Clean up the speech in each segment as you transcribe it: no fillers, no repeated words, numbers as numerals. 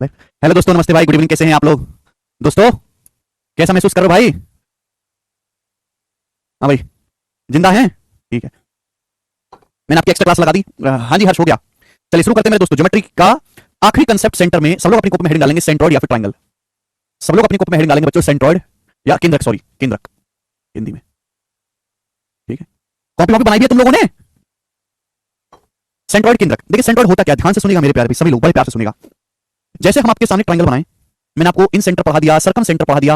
Hello दोस्तों, नमस्ते भाई, गुड इवनिंग। कैसे हैं आप लोग दोस्तों? कैसा महसूस कर रहे हो भाई? हाँ भाई, जिंदा हैं? ठीक है। मैंने आपकी एक्स्ट्रा क्लास लगा दी। हाँ जी, हर्ष हो गया। चलिए शुरू करते हैं मेरे दोस्तों। ज्योमेट्री का आखिरी कंसेप्ट सेंटर में सब लोग अपनी कॉपी में हेडिंग डालेंगे, सेंट्रॉइड या फिर ट्रायंगल। सब लोग अपनी कॉपी में हेडिंग डालेंगे बच्चों, सेंट्रॉइड या केंद्रक। सॉरी, केंद्रक हिंदी में। ठीक है, कॉपी वॉपी बनाई भी है तुम लोगों ने? सेंट्रॉइड, केंद्रक। देखिए सेंट्रॉइड होता क्या है, ध्यान से सुनिएगा मेरे प्यारे भाई, सभी लोग बड़े प्यार से सुनिएगा। जैसे हम आपके सामने ट्रायंगल बनाए, मैंने आपको इन सेंटर पढ़ा दिया, सर्कम सेंटर पढ़ा दिया,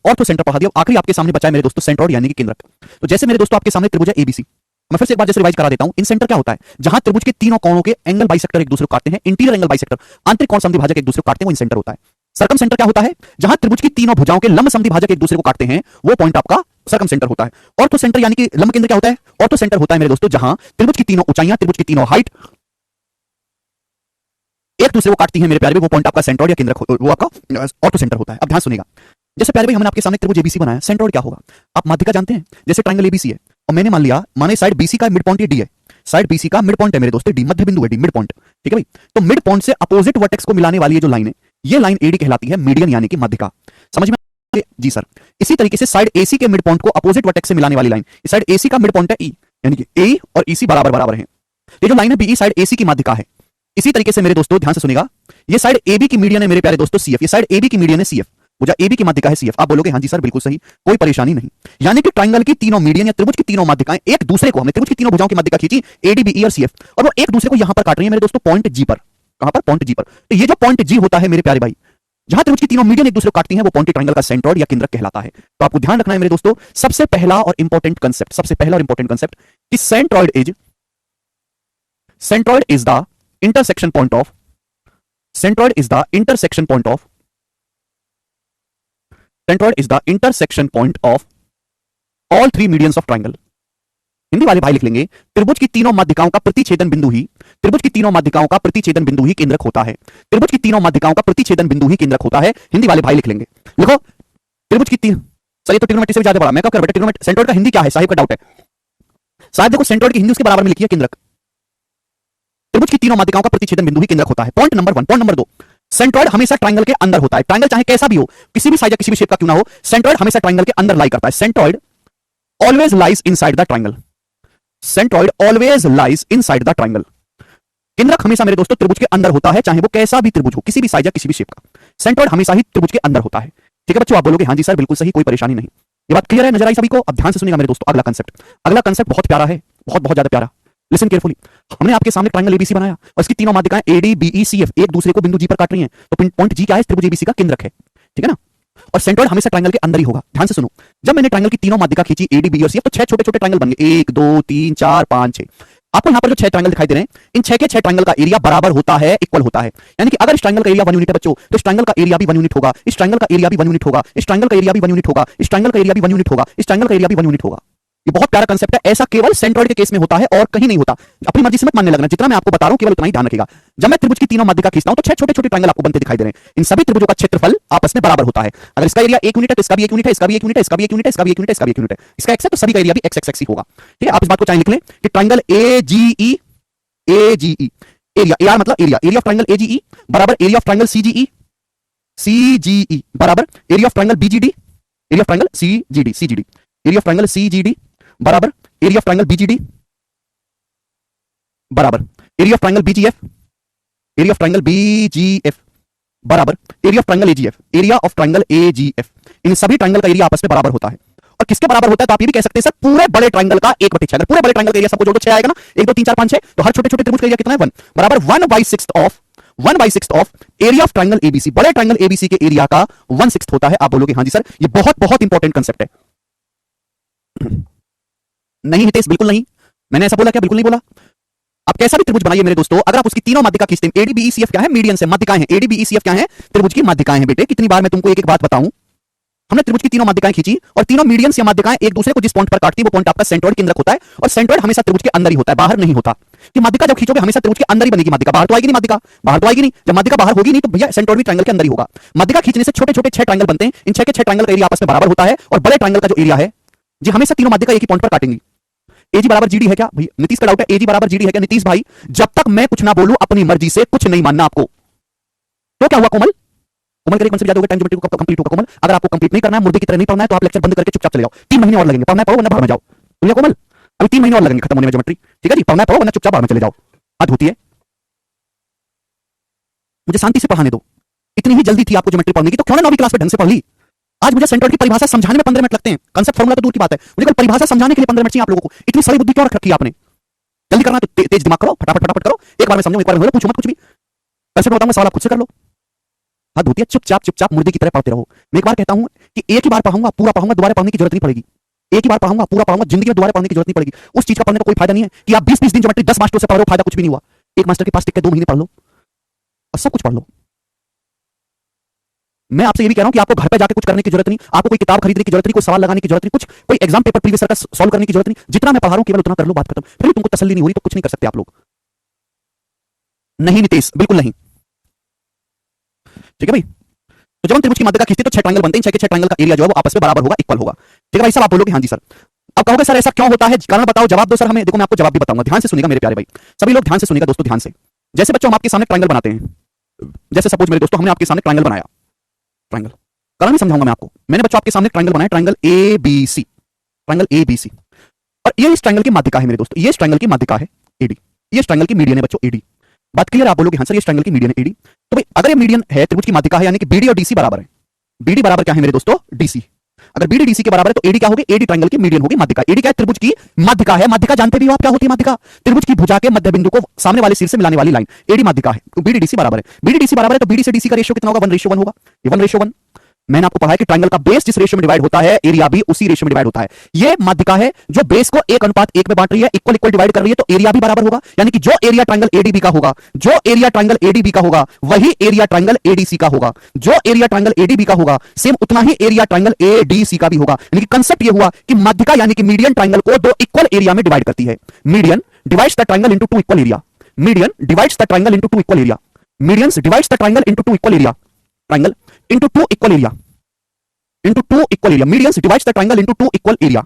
ऑर्थो सेंटर पढ़ा दिया, आखिरी आपके सामने बचा है मेरे दोस्तों सेंट्रॉइड यानी कि केंद्रक। तो जैसे मेरे दोस्तों आपके सामने त्रिभुज है एबीसी, मैं फिर से एक बार जैसे रिवाइज करा देता हूं। इन सेंटर क्या होता है? जहां त्रिभुज के तीनों कोणों के एंगल बाइसेक्टर एक दूसरे को काटते हैं, इंटीरियर एंगल बाइसेक्टर, आंतरिक कोण समद्विभाजक एक दूसरे को काटते हैं, वो इन सेंटर होता है। सर्कम सेंटर क्या होता है? जहां त्रिभुज की तीनों भुजाओं के लंब समद्विभाजक एक दूसरे को काटते हैं, वो पॉइंट आपका सर्कम सेंटर होता है। ऑर्थो सेंटर यानी कि लंब केंद्र क्या होता है? ऑर्थो सेंटर होता है मेरे दोस्तों जहां त्रिभुज की तीनों ऊंचाइयां, त्रिभुज की तीनों हाइट एक दूसरे को काटती है मेरे प्यारे भाई, वो पॉइंट आपका सेंट्रॉइड या केंद्रक, वो आपका ऑर्थो सेंटर होता है। अब ध्यान सुनिएगा। जैसे प्यारे भाई हमने आपके सामने त्रिभुज एबीसी बनाया, सेंट्रॉइड क्या होगा? आप माध्यिका जानते हैं? जैसे ट्रायंगल एबीसी है और मैंने मान लिया, माने साइड बीसी का मिड पॉइंट ये डी है, साइड बीसी का मिड पॉइंट है मेरे दोस्तों डी, मध्य बिंदु है डी, मिड पॉइंट। ठीक है भाई, तो मिड पॉइंट से अपोजिट वर्टेक्स को मिलाने वाली ये जो लाइन है, ये लाइन एडी कहलाती है, मीडियन यानी कि माध्यिका। समझ में जी सर। इसी तरीके से साइड एसी के मिड पॉइंट को अपोजिट वर्टेक्स से मिलाने वाली लाइन, साइड एसी का मिड पॉइंट है ई, यानी कि ए और ईसी बराबर बराबर है। ये जो लाइन है बीई साइड एसी की माध्यिका है। इसी तरीके से मेरे दोस्तों ध्यान से सुनिएगा, ये साइड एबी की मीडियन है मेरे प्यारे दोस्तों सीएफ, ये साइड एबी की मीडियन है सीएफ, भुजा एबी की माध्यिका है सीएफ। आप बोलोगे हाँ जी सर बिल्कुल सही, कोई परेशानी नहीं। यानी कि ट्रायंगल की तीनों मीडियन या त्रिभुज की तीनों माध्यिकाएं एक दूसरे को, हमने त्रिभुज की तीनों भुजाओं की माध्यिका खींची एडी बी ई और सीएफ, और वो एक दूसरे को यहां पर काट रही है मेरे दोस्तों पॉइंट जी पर। कहां पर? पॉइंट जी पर। तो ये जो पॉइंट जी होता है मेरे प्यारे भाई, जहां त्रिभुज की तीनों मीडियन एक दूसरे को काटती हैं, वो पॉइंट ट्रायंगल का सेंट्रॉइड या केंद्रक कहलाता है। तो आपको ध्यान रखना है मेरे दोस्तों, सबसे पहला और इंपॉर्टेंट कंसेप्ट, सबसे पहला और इंपॉर्टेंट कंसेप्ट कि centroid is the intersection point of, centroid is the intersection point of, centroid is the intersection point of all three medians of triangle। Hindi वाले भाई लिख लेंगे, त्रिभुज की तीनों माध्यिकाओं का प्रतिच्छेदन बिंदु ही, त्रिभुज की तीनों माध्यिकाओं का प्रतिच्छेदन बिंदु ही केंद्रक होता है। त्रिभुज की तीनों माध्यिकाओं का प्रतिच्छेदन बिंदु ही केंद्रक होता है। हिंदी वाले भाई लिख लेंगे, लिखो त्रिभुज की तीन। सर ये तो ट्रिग्नोमेट्री से भी ज्यादा बड़ा, मैं कब कर बेटा ट्रिग्नोमेट्री। सेंट्रोइड का हिंदी क्या है साहिब का डाउट है। साहब देखो सेंट्रोइड की हिंदी उसके बराबर में लिखी है केंद्रक। त्रिभुज की तीनों माध्यिकाओं का प्रतिच्छेदन बिंदु ही केंद्रक होता है। Point number 1। Point number 2, centroid हमेशा ट्रायंगल के अंदर होता है। ट्रायंगल चाहे कैसा भी हो, किसी भी साइज या किसी भी शेप का क्यों ना हो, सेंट्रॉइड हमेशा ट्रायंगल के अंदर लाई करता है। Centroid always lies inside the triangle, centroid always lies inside the triangle. केंद्रक हमेशा मेरे दोस्तों त्रिभुज के अंदर होता है, चाहे वो कैसा भी त्रिभुज हो, किसी भी साइज या किसी भी शेप का, सेंट्रॉइड हमेशा ही त्रिभुज के अंदर होता है। ठीक है बच्चों, आप बोलोगे हाँ जी सर बिल्कुल सही, कोई परेशानी नहीं। ये बात क्लियर है, नजर आई सभी को? अब ध्यान से सुनिएगा मेरे दोस्तों, अगला कंसेप्ट, अगला कंसेप्ट बहुत प्यारा है, बहुत बहुत ज्यादा प्यारा। Listen carefully. हमने आपके सामने ट्रायंगल एबीसी बनाया और इसकी तीनों माध्यिकाएं एडी बीई सीएफ एक दूसरे को बिंदु जी पर काट रही हैं, तो पॉइंट जी क्या है? त्रिभुज एबीसी का केंद्रक है। ठीक है ना? और सेंट्रॉइड हमेशा ट्रायंगल के अंदर ही होगा। ध्यान से सुनो, जब मैंने ट्रायंगल की तीनों माध्यिका खींची एडी बी और सीएफ, तो 6 छोटे छोटे ट्रायंगल बन गए, 1 2 3 4 5 6। आपको यहां पर जो 6 ट्रायंगल दिखाई दे रहे हैं, इन 6 के 6 ट्रायंगल का एरिया बराबर होता है, इक्वल होता है। यानी कि अगर इस ट्रायंगल का एरिया 1 यूनिट है बच्चों, तो इस ट्रायंगल का एरिया भी 1 यूनिट होगा, इस ट्रायंगल का एरिया भी 1 यूनिट होगा, इस ट्रायंगल का एरिया भी 1 यूनिट होगा, इस ट्रायंगल का एरिया भी 1 यूनिट होगा, इस ट्रायंगल का एरिया भी 1 यूनिट होगा। ये बहुत प्यारा कंसेप्ट है, ऐसा केवल सेंट्रॉइड के केस में होता है और कहीं नहीं होता। अपनी मर्जी से मत मानने लगना, जितना मैं आपको बता रहा हूं केवल उतना ही ध्यान रखिएगा। जब मैं त्रिभुज की तीनों माध्यिका खींचता हूं तो 6 छोटे छोटे ट्रायंगल आपको बनते दिखाई दे रहे हैं। इन सभी त्रिभुजों का क्षेत्रफल आपस में बराबर होता है। अगर इसका एरिया 1 यूनिट है तो इसका भी 1 यूनिट है, इसका भी 1 यूनिट है, इसका भी 1 यूनिट है, इसका भी 1 यूनिट है, इसका भी 1 यूनिट है, इसका x है तो सभी का एरिया भी x ही होगा। ठीक है, आप इस बात को चाहे लिख लें कि triangle AGE, AGE area, AR मतलब area, area of triangle AGE बराबर area of triangle CGE, CGE बराबर area of triangle BGD, area of triangle CGD, CGD, area of triangle CGD बराबर एरिया ऑफ ट्रायंगल बीजीडी बराबर area of triangle BGF, area of triangle BGF बराबर area of triangle AGF, area of triangle AGF. इन सभी triangle का area आपस में बराबर होता है। और किसके बराबर होता है? तो आप ये भी कह सकते हैं सर पूरे बड़े ट्रायंगल का 1/6। अगर पूरे बड़े ट्रायंगल का एरिया सबको जोड़ दो 6 आएगा ना, 1 2 3 4 5 6, तो हर छोटे छोटे त्रिभुज का एरिया कितना है? 1 बराबर 1/6 of area of triangle ABC. बड़े ट्रायंगल एबीसी के एरिया का 1/6 होता है। आप बोलोगे हाँ जी सर ये बहुत बहुत इंपॉर्टेंट कंसेप्ट है। नहीं हितेश बिल्कुल नहीं, मैंने ऐसा बोला क्या? बिल्कुल नहीं बोला। आप कैसा भी त्रिभुज बनाइए मेरे दोस्तों, अगर आप उसकी तीनों माध्यिका खींचते हैं, एडी बीई सीएफ क्या है? मीडियन से माध्यिकाएं हैं। एडी बीई सीएफ क्या है? त्रिभुज की माध्यिकाएं हैं बेटे। कितनी बार मैं तुमको एक एक बात बताऊं। हमने त्रिभुज की तीनों माध्यिकाएं खींची और तीनों मीडियन से माध्यिकाएं एक दूसरे को जिस पॉइंट पर काटती है वो पॉइंट आपका सेंट्रॉइड केंद्रक होता है। और सेंट्रॉइड हमेशा त्रिभुज के अंदर ही होता है, बाहर नहीं होता। कि माध्यिका जब खींचोगे हमेशा त्रिभुज के अंदर ही बनेगी माध्यिका, बाहर तो आएगी नहीं। माध्यिका बाहर तो आएगी नहीं, जब माध्यिका बाहर होगी नहीं तो भैया सेंट्रॉइड भी ट्रायंगल के अंदर ही होगा। माध्यिका खींचने से छोटे छोटे 6 ट्रायंगल बनते हैं। इन 6 के 6 ट्रायंगल का एरिया आपस में बराबर होता है और बड़े ट्रायंगल का जो एरिया है जी हमेशा तीनों माध्यिका एक ही पॉइंट पर काटेंगी। एजी बराबर जीडी है क्या भाई? नीतीश का डाउट है एजी बराबर जीडी है क्या? नीतीश भाई जब तक मैं कुछ ना बोलूं अपनी मर्जी से कुछ नहीं मानना आपको। तो क्या हुआ कोमल? कोमल का कॉन्सेप्ट याद होगा, टाइम ज्योमेट्री को कब कंप्लीट होगा कोमल? अगर आपको कंप्लीट नहीं करना है, मुर्दे की तरह नहीं पढ़ना है, तो आप लेक्चर बंद करके चुपचाप चले जाओ। 3 महीने और लगेंगे, पढ़ना है पढ़ो वरना बाहर में जाओ। बोलिए कोमल, अभी 3 महीने और लगेंगे खत्म होने में ज्योमेट्री, ठीक है जी? पढ़ना है पढ़ो वरना चुपचाप बाहर में चले जाओ। हद होती है, मुझे शांति से पढ़ाने दो। इतनी ही जल्दी थी आपको ज्योमेट्री पढ़ने की, तो क्यों ना 9वीं क्लास में ढंग से पढ़ ली? आज मुझे सेंट्रोइड की परिभाषा समझाने में 15 मिनट लगते हैं, कंसेप्ट फॉर्मूला तो दूर की बात है, मुझे कल परिभाषा समझाने के लिए 15 मिनट चाहिए आप लोगों को। इतनी सारी बुद्धि क्यों रख रखी है आपने? जल्दी करना तो तेज दिमाग करो, फटाफट फटाफट करो, एक बार में समझो, एक बार में पूछो मत कुछ भी। कंसेप्ट बताऊंगा, सवाल आप खुद से कर लो। हद होती है, चुपचाप चुपचाप मुर्दे की तरह पढ़ते रहो। मैं एक बार कहता हूं कि एक ही बार पढ़ाऊंगा, पूरा पढ़ाऊंगा, दोबारा पढ़ने की जरूरत नहीं पड़ेगी। एक ही बार पढ़ाऊंगा, पूरा पढ़ाऊंगा, जिंदगी में दोबारा पढ़ने की जरूरत नहीं पड़ेगी। उस चीज का पढ़ने का कोई फायदा नहीं है कि आप 20-20 दिन ज्योमेट्री 10 मास्टर से पढ़ रहे हो, फायदा कुछ भी नहीं हुआ। एक मास्टर के पास टिक के 2 महीने पढ़ लो और सब कुछ पढ़ लो। मैं आपसे ये भी कह रहा हूं कि आपको घर पे जाके कुछ करने की जरूरत नहीं, आपको कोई किताब खरीदने की जरूरत नहीं, कोई सवाल लगाने की जरूरत नहीं, कुछ कोई एग्जाम पेपर प्रीवियस का सॉल्व करने की जरूरत नहीं। जितना मैं पढ़ा रहा हूं केवल उतना कर लो, बात खत्म। फिर भी तुमको तसल्ली नहीं हो रही तो कुछ नहीं कर सकते आप लोग। नहीं नितेश, बिल्कुल नहीं, ठीक है भाई? तो जब हम त्रिभुज की माध्यिका खींचते तो 6 ट्रायंगल बनते हैं, 6 के 6 ट्रायंगल का एरिया जो है वो आपस में बराबर होगा, इक्वल होगा, ठीक है भाई साहब? आप बोलोगे हाँ जी सर। अब कहोगे सर ऐसा क्यों होता है, कारण बताओ, जवाब दो सर हमें। देखो मैं आपको जवाब भी बताऊंगा, ध्यान से सुनिएगा मेरे प्यारे भाई, सभी लोग ध्यान से सुनिएगा दोस्तों, ध्यान से। जैसे बच्चों हम आपके सामने ट्रायंगल बनाते हैं, जैसे सपोज मेरे दोस्तों हमने आपके सामने ट्रायंगल बनाया, ट्रायंगल कारण भी समझाऊंगा मैं आपको। मैंने बच्चों आपके सामने ट्रायंगल बनाया, triangle A B C, triangle A B C, और ये इस ट्रायंगल की माध्यिका है मेरे दोस्तों, ये इस ट्रायंगल की माध्यिका है एडी, ये इस ट्रायंगल की मीडियन है बच्चों एडी। बात क्लियर? आप बोलोगे हाँ सर ये ट्रायंगल की मीडियन है एडी। तो भाई अगर ये मीडियन है, त्रिभुज की माध्यिका है, यानी कि बीडी और डीसी बराबर है। बीडी बराबर क्या है मेरे दोस्तों? डीसी। अगर बीडी डीसी के बराबर है तो एडी क्या होगी? एडी ट्रायंगल की मीडियन होगी, माध्यिका। एडी क्या है? त्रिभुज की माध्यिका है। माध्यिका जानते भी हो आप क्या होती है माध्यिका? त्रिभुज की भुजा के मध्य बिंदु को सामने वाले सिर से मिलाने वाली लाइन, एडी माध्यिका है। तो बीडी डीसी बराबर है, बीडी डीसी बराबर है, तो बीडी से डीसी का रेशियो कितना होगा? 1:1 होगा। ये 1:1। मैंने आपको पढ़ा है कि ट्रायंगल का बेस जिस रेशियो में डिवाइड होता है, एरिया भी उसी रेशियो में डिवाइड होता है। ये माध्यिका है जो बेस को 1:1 में बांट रही है, इक्वल इक्वल डिवाइड कर रही है, तो एरिया भी बराबर होगा। यानी कि जो एरिया ट्रायंगल एडीबी का होगा, जो एरिया ट्रायंगल एडीबी का होगा, वही एरिया ट्रायंगल एडीसी का होगा। जो एरिया ट्रायंगल एडीबी का होगा, सेम उतना ही एरिया ट्रायंगल एडीसी का भी होगा। यानी कि कंसेप्ट ये हुआ कि माध्यिका यानी कि मीडियन ट्रायंगल को 2 इक्वल एरिया में डिवाइड करती है। Median divides the triangle into 2 equal area, median divides the triangle into 2 equal area, medians divides the triangle into 2 equal area, triangle into 2 equal area, into 2 equal area, medians divides the triangle into 2 equal area।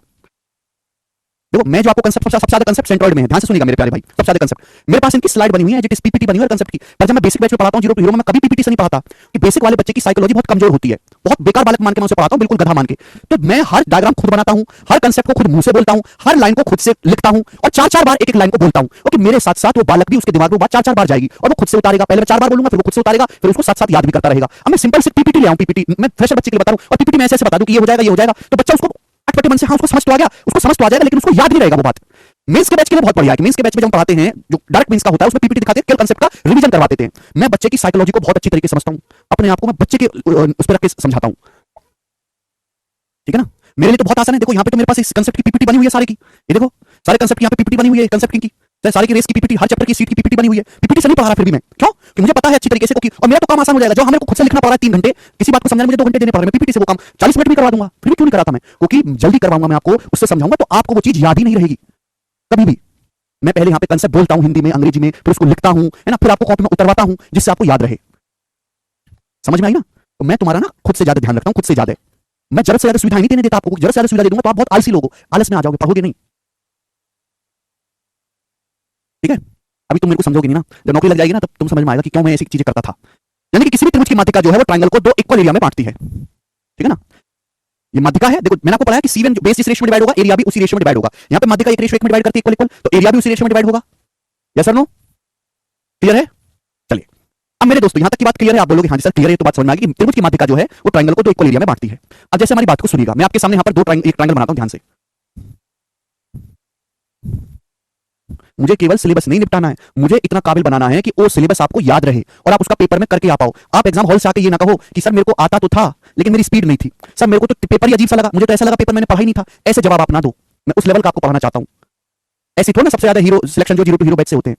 देखो मैं जो आपको concept सबसे ज्यादा concept centroid में है, ध्यान से सुनिएगा मेरे प्यारे भाई, सबसे ज्यादा कंसेप्ट मेरे पास इनकी स्लाइड बनी हुई है, जिस पीपीटी बनी हुई है कंसेप्ट की। पर जब मैं बेसिक बैच में पढ़ाता हूं, जीरो टू हीरो में, मैं कभी पीपीटी से नहीं पढ़ाता कि बेसिक वाले बच्चे की साइकोलॉजी बहुत कमजोर होती है, बहुत बेकार बालक मान के मैं उसे पढ़ाता हूं, बिल्कुल गधा मान के। तो मैं हर डायग्राम खुद बनाता हूं, हर कंसेप्ट को खुद मुंह से बोलता हूं, हर लाइन को खुद से लिखता हूं और 4-4 बार एक-एक लाइन को बोलता हूं, क्योंकि मेरे साथ-साथ वो बालक भी उसके दिमाग में बात 4-4 बार जाएगी और वो खुद से उतारेगा। पहले मैं 4 बार बोलूंगा, फिर वो खुद से उतारेगा, फिर उसको साथ-साथ याद भी करता रहेगा। अब मैं सिंपल से पीपीटी ले आऊं, पीपीटी मैं फ्रेशर बच्चे के लिए बता रहा हूं और पीपीटी में ऐसे बता दूं कि ये हो जाएगा, ये हो जाएगा, तो बच्चा उसको अटपटे मन से हाँ उसको समझ तो आ गया, उसको समझ तो आ जाएगा, लेकिन उसको याद नहीं रहेगा वो बात। मेंस के बैच के लिए बहुत बढ़िया है कि मेंस के बैच में जब हम पढ़ाते हैं, जो डायरेक्ट मेंस का होता है, उसमें पीपीटी दिखाते हैं, केवल कंसेप्ट का रिवीजन करवा देते हैं। मैं बच्चे की साइकोलॉजी को बहुत अच्छी तरीके से समझता हूं, अपने आप को मैं बच्चे के उस पर रख के समझाता हूं, ठीक है ना? मेरे लिए तो बहुत आसान है। देखो यहाँ पे तो मेरे पास इस कंसेप्ट की पीपीटी बनी हुई है सारे की, ये देखो सारे कंसेप्ट की यहाँ पे पीपीटी बनी हुई है, कंसेप्ट की सारे की रेस की पीपीटी, हर चैप्टर की सीट की पीपीटी बनी हुई है। पीपीटी से नहीं पढ़ा रहा फिर भी मैं, क्यों? कि मुझे पता है अच्छी तरीके से, क्योंकि और मेरा तो काम आसान हो जाएगा। जो हमें को खुद से लिखना पड़ रहा है 3 घंटे, किसी बात को समझाने मुझे 2 घंटे देने पड़ रहे हैं, पीपीटी से वो काम 40 मिनट में करवा दूंगा। फिर भी क्यों नहीं कराता मैं? क्योंकि जल्दी करवाऊंगा मैं आपको, उससे समझाऊंगा तो आपको वो चीज याद ही नहीं रहेगी कभी भी। मैं पहले यहाँ पे कंसेप्ट बोलता हूँ हिंदी में, अंग्रेजी में, फिर उसको लिखता हूँ, है ना, फिर आपको कॉपी में उतरवाता हूँ जिससे आपको याद रहे। समझ में आई ना? तो मैं तुम्हारा ना खुद से ज्यादा ध्यान रखता हूँ, खुद से ज्यादा। मैं जरूरत से ज्यादा सुविधा नहीं देने देता आपको, जरूरत से ज्यादा सुविधा दे दूंगा तो आप बहुत आलसी लोग हो, आलस में आ जाओगे, पढ़ोगे नहीं, ठीक है? अभी तुम मेरे को समझोगे नहीं ना, जब नौकरी लग जाएगी ना तब तुम समझ में आएगा कि क्यों मैं ऐसी चीजें करता था। यानी कि किसी भी त्रिभुज की माध्यिका जो है वो ट्रायंगल को 2 इक्वल एरिया में बांटती है, ठीक है ना? ये माध्यिका है, देखो मैंने आपको पढ़ाया कि C1 जो बेस जिस रेशियो में डिवाइड होगा, एरिया भी उसी रेशियो में डिवाइड होगा। यहाँ पे माध्यिका एक रेशियो 1 में डिवाइड करती है इक्वल इक्वल, तो एरिया भी उसी रेशियो में डिवाइड होगा। यस और नो? क्लियर है? चलिए अब मेरे दोस्तों यहाँ तक की बात क्लियर है? आप बोलोगे हाँ जी सर क्लियर है, तो बात समझ में आ गई कि त्रिभुज की माध्यिका जो है वो ट्रायंगल को 2 इक्वल एरिया में बांटती है। अब जैसे हमारी बात को सुनिएगा, मैं आपके सामने यहाँ पर एक ट्रायंगल बनाता हूँ, ध्यान से। मुझे केवल सिलेबस नहीं निपटाना है, मुझे इतना काबिल बनाना है कि वो सिलेबस आपको याद रहे और आप उसका पेपर में करके आ पाओ। आप एग्जाम हॉल से आके ये ना कहो कि सर मेरे को आता तो था लेकिन मेरी स्पीड नहीं थी, सर मेरे को तो पेपर ही अजीब सा लगा, मुझे तो ऐसा लगा पेपर मैंने पढ़ा ही नहीं था। ऐसे जवाब आप ना दो, मैं उस लेवल का आपको पढ़ाना चाहता हूं। ऐसे थोड़ा ना सबसे ज्यादा हीरो सिलेक्शन जो 0 टू हीरो बैच से होते हैं,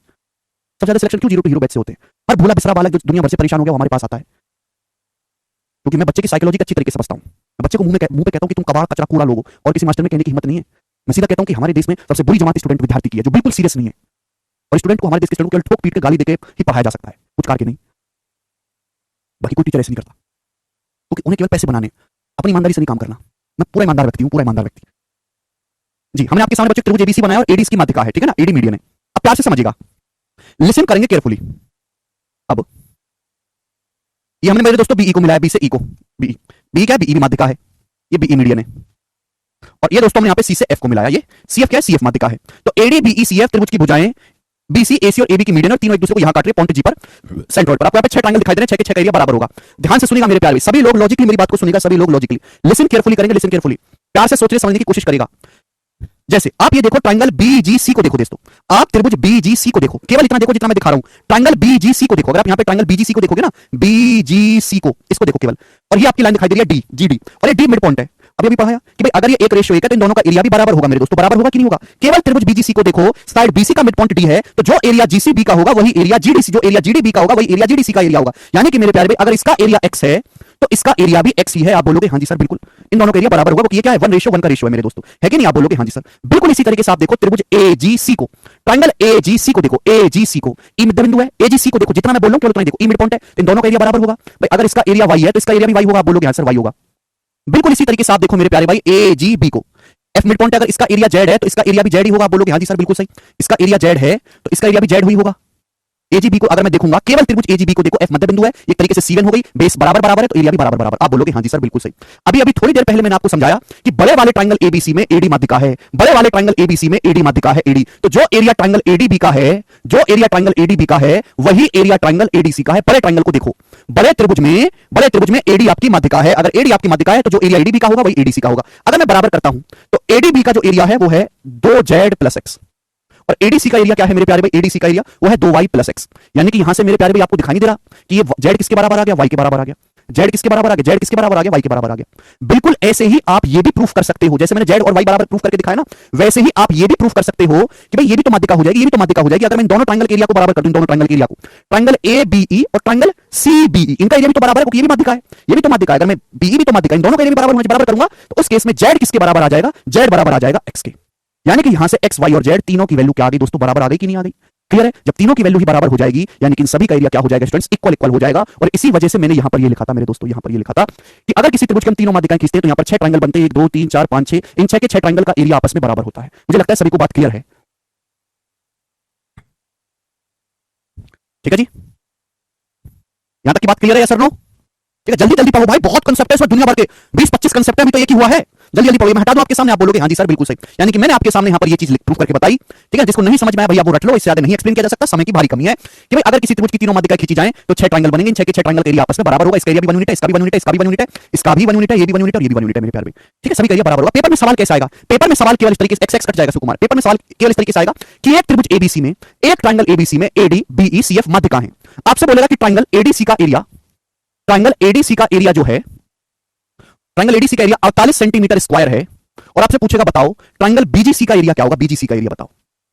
सबसे ज्यादा सिलेक्शन क्यों 0 टू हीरो बैच से होते हैं? हर भोला बिसरा बालक जो दुनिया भर से परेशान हो गया वो हमारे पास आता है, क्योंकि मैं बच्चे की साइकोलॉजी अच्छी तरीके से समझता हूं। मैं बच्चे को मुंह पे कहता हूं कि तुम कबाड़ कचरा कूड़ा लोगो, और किसी मास्टर में कहने की हिम्मत नहीं है। मैं सीधा कहता हूं कि हमारे देश में सबसे बुरी जमात स्टूडेंट विद्यार्थी की है, जो बिल्कुल सीरियस नहीं है, और स्टूडेंट को हमारे देश के स्टूडेंट को केवल ठोक पीट के गाली देके ही पढ़ाया जा सकता है, कुछ करके नहीं। बाकी कोई टीचर ऐसे नहीं करता, क्योंकि उन्हें केवल पैसे बनाने, अपनी ईमानदारी से नहीं काम करना। मैं पूरा ईमानदार व्यक्ति हूं, पूरा ईमानदार व्यक्ति। जी हमने आपके सामने बच्चों त्रिभुज एबीसी बनाया और एडी इसकी माध्यिका है, ठीक है ना, एडी मीडियन है। अब प्यार से समझिएगा, लिसन करेंगे केयरफुली। अब ये हमने मेरे दोस्तों बीई को मिलाया, बी से ई को, बीई, बी क्या है, बीई भी माध्यिका है, ये बीई मीडियन है। और ये दोस्तों हमने यहां पे सी से एफ को मिलाया, ये सीएफ क्या है, सीएफ माध्यिका है। तो एडी बीई सीएफ त्रिभुज की भुजाएं बीसी एसी और एबी की मीडियन, और तीनों एक दूसरे को यहां काट रहे हैं पॉइंट जी पर, सेंट्रोइड पर। आपको यहां पे 6 ट्रायंगल दिखाई दे रहे हैं, 6 के 6 का एरिया बराबर होगा। ध्यान से सुनिएगा मेरे प्यारे, सभी लोग लॉजिकली मेरी बात को सुनिएगा, सभी लोग लॉजिकली लिसन केयरफुली करेंगे, लिसन केयरफुली, प्यार से सोचने समझने की कोशिश करेगा। जैसे आप ये देखो ट्रायंगल बीजीसी को देखो दोस्तों, आप त्रिभुज बीजीसी को देखो, केवल इतना देखो जितना मैं दिखा रहा हूं। ट्रायंगल बीजीसी को देखो, अगर आप यहां पे ट्रायंगल बीजीसी को देखोगे ना, बीजीसी को, इसको देखो केवल, और ये आपकी लाइन दिखाई दे रही है डी, जीडी, और ये डी मिड पॉइंट है। अभी अभी पढ़ाया कि भाई अगर ये 1:1 है तो इन दोनों का एरिया भी बराबर होगा मेरे दोस्तों, बराबर होगा कि नहीं होगा। केवल त्रिभुज बीजीसी को देखो, साइड बीसी का मिड पॉइंट डी है, तो जो एरिया जीसीबी का होगा वही एरिया जीडीसी, जो एरिया जीडीबी का होगा वही एरिया जीडीसी का एरिया होगा। यानी कि मेरे प्यारे भाई अगर इसका एरिया x है तो इसका एरिया भी x ही है। आप बोलोगे हाँ जी सर बिल्कुल, इन दोनों का एरिया बराबर होगा, क्योंकि ये क्या है 1:1 का रेशियो है मेरे दोस्तों, है कि नहीं। आप बोलोगे हाँ जी सर बिल्कुल। इसी तरीके से आप देखो त्रिभुज एजीसी को, ट्रायंगल एजीसी को देखो, एजीसी को, ई मध्य बिंदु है, एजीसी को देखो, जितना मैं बोल रहा हूं केवल उतना ही देखो, ई मिड पॉइंट है, इन दोनों का एरिया बराबर होगा। भाई अगर इसका एरिया y है तो इसका एरिया भी y होगा। आप बोलोगे हाँ सर y होगा, बिल्कुल इसी तरीके से आप देखो मेरे प्यारे भाई ए जी बी को, एफ मिड पॉइंट है, अगर इसका एरिया जेड है तो इसका एरिया भी जेड ही होगा। आप बोलोगे हाँ जी सर बिल्कुल सही, इसका एरिया जेड है तो इसका एरिया भी जेड ही होगा। एजीबी को अगर मैं देखूंगा, केवल त्रिभुज एजीबी को देखो, एफ मध्य बिंदु है, एक तरीके से सीवन हो गई, बेस बराबर बराबर है तो एरिया भी बराबर बराबर। आप बोलोगे हाँ जी सर बिल्कुल सही। अभी अभी थोड़ी देर पहले मैंने आपको समझाया कि बड़े वाले ट्रायंगल एबीसी में एडी माध्यिका है, बड़े वाले ट्रायंगल एबीसी में एडी माध्यिका है, एडी। तो जो एरिया ट्रायंगल एडीबी का है, जो एरिया ट्रायंगल एडीबी का है वही एरिया ट्रायंगल एडीसी का है। बड़े ट्रायंगल को देखो, बड़े त्रिभुज में एडी आपकी माध्यिका है, अगर एडी आपकी माध्यिका है तो जो एरिया एडीबी का होगा वही एडीसी का होगा। अगर मैं बराबर करता हूं तो एडीबी का जो एरिया है वो है 2z + x, और एडीसी का एरिया क्या है मेरे प्यारे भाई, एडीसी का एरिया वो है 2y + x। यानी कि यहां से मेरे प्यारे भाई आपको दिखाई नहीं दे रहा कि ये z किसके बराबर आ गया, y के बराबर आ गया, z किसके बराबर आ गया, z किसके बराबर आ गया, y के बराबर आ गया। बिल्कुल ऐसे ही आप ये भी प्रूफ कर सकते हो, जैसे मैंने z और y बराबर प्रूफ करके दिखाया ना, वैसे ही आप ये भी प्रूफ कर सकते हो कि भाई ये भी तो माध्यिका हो जाएगी, ये भी तो माध्यिका हो जाएगी। अगर मैं इन दोनों ट्रायंगल के एरिया को बराबर कर दूं, दोनों ट्रायंगल के एरिया को, ट्रायंगल एबीई और ट्रायंगल सीबीई, इनका एरिया भी तो बराबर है क्योंकि ये भी माध्यिका है, ये भी तो माध्यिका है। अगर मैं बीई भी तो माध्यिका, इन दोनों का एरिया भी बराबर करूंगा तो उस केस में z किसके बराबर आ जाएगा, z बराबर आ जाएगा x के। यानी कि यहां से x, y और z तीनों की वैल्यू क्या आ गई दोस्तों, बराबर आ गई कि नहीं आ गई। क्लियर है, जब तीनों की वैल्यू ही बराबर हो जाएगी यानी कि इन सभी का एरिया क्या हो जाएगा स्टूडेंट्स, इक्वल हो जाएगा। और इसी वजह से मैंने यहां पर ये लिखा था मेरे दोस्तों, यहां पर ये लिखा था कि अगर किसी त्रिभुज के हम तीनों माध्यिकाएं खींचते हैं तो यहां पर 6 ट्रायंगल बनते हैं, 1 2 3 4 5 6, इन 6 के 6 ट्रायंगल का एरिया आपस में बराबर होता है। मुझे लगता है सभी को बात क्लियर है, ठीक है जी, यहां तक की बात क्लियर है या सर नो। ठीक है, जल्दी जल्दी पढ़ो भाई, बहुत कंसेप्ट है इसमें, दुनिया भर के 20-25 कंसेप्ट है, अभी तो एक ही हुआ है। जल्दी जल्दी पढ़ो, मैं हटा दूं आपके सामने, आप बोलोगे हाँ जी सर बिल्कुल सही। यानी कि मैंने आपके सामने यहां पर ये चीज प्रूफ करके बताई। ठीक है, जिसको नहीं समझ में आया भैया वो रट लो, इससे ज्यादा नहीं एक्सप्लेन किया जा सकता, समय की भारी कमी है। कि भाई अगर किसी त्रिभुज की तीनों माध्यिकाएं खींची जाएं तो 6 ट्रायंगल बनेंगे, इन 6 के 6 ट्रायंगल का एरिया आपस में बराबर होगा। इसका एरिया भी 1 यूनिट है, इसका भी 1 यूनिट है, इसका भी 1 यूनिट है, इसका भी 1 यूनिट है, ये भी 1 यूनिट है और ये भी 1 यूनिट है मेरे प्यारे भाई। ठीक है, सभी का एरिया बराबर होगा। पेपर में सवाल कैसे आएगा, पेपर में सवाल केवल इस तरीके से एक्स कट जाएगा सुकुमार, पेपर में सवाल केवल इस तरीके से आएगा कि एक त्रिभुज एबीसी में, एक ट्रायंगल एबीसी में एडी बीई सीएफ माध्यिका है। आपसे बोलेगा कि ट्रायंगल एडीसी का एरिया, ट्रायंगल एडीसी का एरिया जो है, ट्रायंगल एडीसी का एरिया 48 सेंटीमीटर स्क्वायर है, और आपसे पूछेगा बताओ ट्रायंगल बीजीसी का एरिया क्या होगा, बीजीसी का एरिया बताओ।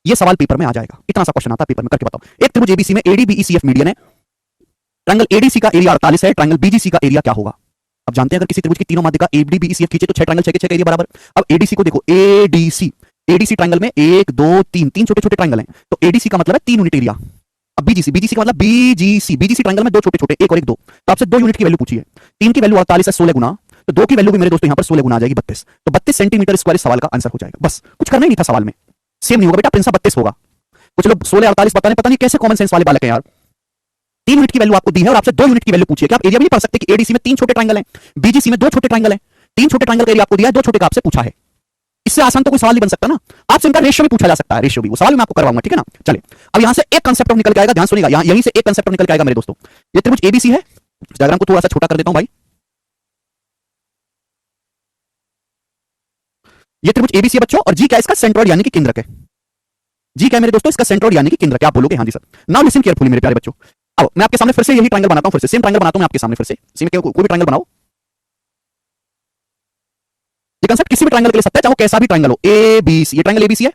ये सवाल पेपर में आ जाएगा, इतना सा क्वेश्चन आता है पेपर में, करके बताओ। एक त्रिभुज एबीसी में एडी बीई सीएफ मीडियन है, ट्रायंगल एडीसी का एरिया 48 है, ट्रायंगल बीजीसी का एरिया क्या होगा। अब जानते हैं अगर किसी त्रिभुज की तीनों माध्यिका एडी बीई सीएफ खींचे तो 6 ट्रायंगल 6 के 6 का एरिया बराबर। अब एडीसी को देखो, एडीसी, एडीसी ट्रायंगल में 1 2 3 3 छोटे छोटे ट्रायंगल हैं, तो एडीसी का मतलब है 3 यूनिट एरिया। अब बीजीसी, बीजीसी का मतलब बीजीसी, बीजीसी ट्रायंगल में 2 छोटे छोटे, 1 और 1 2, तो आपसे 2 यूनिट की वैल्यू पूछी है। 3 की वैल्यू 48 है, 16 गुना, तो 2 की वैल्यू भी मेरे दोस्तों यहां पर 16 गुना आ जाएगी 32, तो 32 सेंटीमीटर स्क्वायर सवाल का आंसर हो जाएगा। बस कुछ करना ही नहीं था सवाल में, सेम नहीं होगा बेटा, प्रिंसिपल 32 होगा। कुछ लोग 16 48 बताने, पता नहीं कैसे कॉमन सेंस वाले बालक हैं यार। 3 यूनिट की वैल्यू आपको दी है और आपसे 2 यूनिट की वैल्यू पूछी है, कि आप एरिया भी नहीं पढ़ सकते कि एडीसी में 3 छोटे ट्रायंगल हैं, बीजीसी में 2 छोटे ट्रायंगल हैं। 3 छोटे ट्रायंगल का एरिया आपको दिया है, 2 छोटे का आपसे पूछा है। इससे आसान तो कोई सवाल नहीं बन सकता ना। आपसे इनका रेशियो भी पूछा जा सकता है, रेशियो भी, वो सवाल मैं आपको करवाऊंगा, ठीक है ना। चले, अब यहां से एक कांसेप्ट निकल के आएगा, ध्यान सुनिएगा, यहीं से एक कांसेप्ट निकल के आएगा मेरे दोस्तों। ये त्रिभुज एबीसी है, डायग्राम को थोड़ा सा छोटा कर देता हूं भाई। ये त्रिभुज एबीसी है बच्चों, और जी क्या है इसका, सेंट्रोइड यानी कि केंद्रक है। जी क्या है मेरे दोस्तों, इसका सेंट्रोइड यानी कि केंद्रक है। आप बोलोगे हाँ जी सर। नाउ लिसन केयरफुली मेरे प्यारे बच्चों। अब मैं आपके सामने फिर से यही ट्रायंगल बनाता हूं, फिर से सेम ट्रायंगल बनाता हूं मैं आपके सामने, फिर से सेम कोई भी ट्रायंगल बनाओ। ये कांसेप्ट किसी भी ट्रायंगल के लिए सकता है, चाहे वो कैसा भी ट्रायंगल हो। ए बी सी, ये ट्रायंगल एबीसी है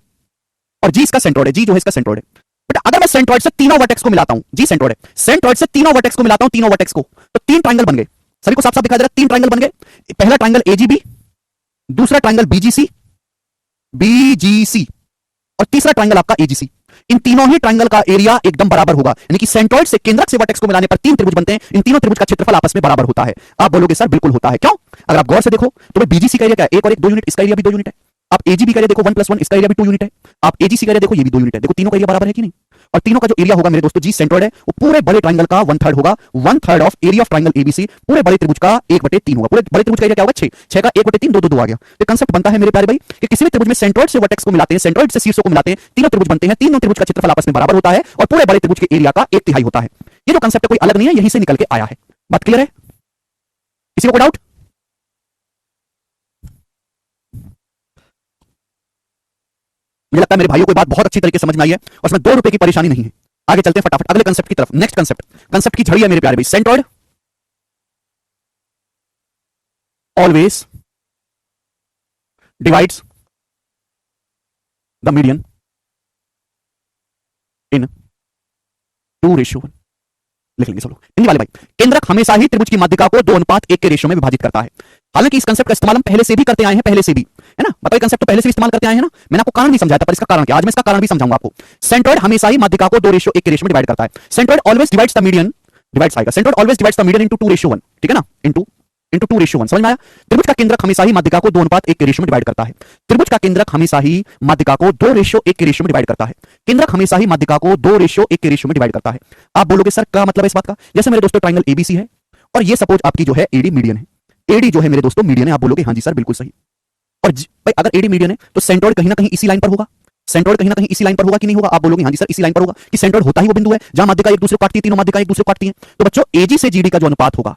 और जी इसका सेंट्रोइड है, जी जो है इसका सेंट्रोइड है। बट अगर मैं सेंट्रोइड से तीनों वर्टेक्स को मिलाता हूं, जी सेंट्रोइड है, सेंट्रोइड से तीनों वर्टेक्स को मिलाता हूं, तीनों वर्टेक्स को, तो 3 ट्रायंगल बन गए। सभी को साफ साफ दिखाई दे रहा है, 3 ट्रायंगल बन गए। पहला ट्रायंगल एजीबी, दूसरा ट्रायंगल बीजीसी, बीजीसी, और तीसरा ट्रायंगल आपका एजीसी। इन तीनों ही ट्रायंगल का एरिया एकदम बराबर होगा, यानी कि सेंट्रोइड से केंद्रक से वर्टेक्स को मिलाने पर 3 त्रिभुज बनते हैं। इन तीनों त्रिभुज का क्षेत्रफल आपस में बराबर होता है। आप बोलोगे सर बिल्कुल होता है, क्यों? अगर आप गौर से देखो तो बीजीसी का एरिया क्या है, 1 और 1 2 यूनिट, इसका एरिया भी 2 यूनिट है। आप एजीबी का एरिया देखो 1 + 1, इसका एरिया भी 2 यूनिट है। आप एजीसी का एरिया देखो, ये भी 2 यूनिट है। देखो तीनों का एरिया बराबर है कि नहीं। और तीनों का जो एरिया होगा मेरे दोस्तों जी सेंट्रोइड है, वो पूरे बड़े ट्राइंगल का 1/3 होगा। 1/3 of area of triangle ABC पूरे बड़े त्रिभुज का 1/3 होगा। पूरे बड़े त्रिभुज का एरिया क्या होगा 6, 6 का 1/3 2 2 2 आ गया। तो कंसेप्ट बनता है मेरे प्यारे भाई कि किसी भी त्रिभुज में सेंट्रोइड से वर्टेक्स को मिलाते हैं, सेंट्रोइड से शीर्षों को मिलाते हैं, तीनों त्रिभुज बनते हैं, तीनों त्रिभुज का क्षेत्रफल आपस में बराबर होता है और पूरे बड़े त्रिभुज के एरिया का 1/3 होता है। ये जो कंसेप्ट है कोई अलग नहीं है, यहीं से निकल के आया है। बात क्लियर है? किसी को कोई डाउट? मुझे लगता है मेरे भाइयों को बात बहुत अच्छी तरीके से समझ में आई है और इसमें 2 रुपए की परेशानी नहीं है। आगे चलते हैं फटाफट अगले कंसेप्ट की तरफ। नेक्स्ट कंसेप्ट, कंसेप्ट की झड़ी है मेरे प्यारे भाई। Centroid always divides the median in 2:1। लिख लेंगे सब लोग। हिंदी वाले भाई, केंद्रक हमेशा ही त्रिभुज की माध्यिका को 2:1 के रेशियो में विभाजित करता है। हालांकि इस कंसेप्ट का इस्तेमाल हम पहले से भी करते आए हैं, पहले से भी, है ना? बताइए, कंसेप्ट तो पहले से भी इस्तेमाल करते आए हैं ना? मैंने आपको कारण भी समझाया था, पर इसका कारण क्या, आज मैं इसका कारण भी समझाऊंगा आपको। सेंट्रोइड हमेशा ही माध्यिका को 2:1 के रेशियो में डिवाइड करता है। Centroid always divides the median, divides आएगा, centroid always divides the median into 2:1, ठीक है ना? इनटू 2:1, समझ में आया? त्रिभुज का केंद्रक हमेशा ही माध्यिका को 2:1 के रेशियो में डिवाइड करता है। त्रिभुज का केंद्रक हमेशा ही माध्यिका को 2:1 के रेशियो में डिवाइड करता है। केंद्रक हमेशा ही माध्यिका को 2:1 के रेशियो में डिवाइड करता है। आप बोलोगे सर क्या मतलब है इस बात का? जैसे मेरे दोस्तों ट्राइंगल एबीसी है और ये सपोज आपकी जो है एडी मीडियन है, एडी जो है मेरे दोस्तों मीडियन है। आप बोलोगे हाँ जी सर बिल्कुल सही। और भाई अगर एडी मीडियन है तो सेंट्रोइड कहीं ना कहीं इसी लाइन पर होगा, सेंट्रोइड कहीं ना कहीं इसी लाइन पर होगा कि नहीं होगा? आप बोलोगे हाँ जी सर इसी लाइन पर होगा कि सेंट्रोइड होता ही वो बिंदु है जहां माध्यिका एक दूसरे को काटती है, तीनों माध्यिका एक दूसरे को काटती है। तो बच्चों एजी से जीडी का जो अनुपात होगा,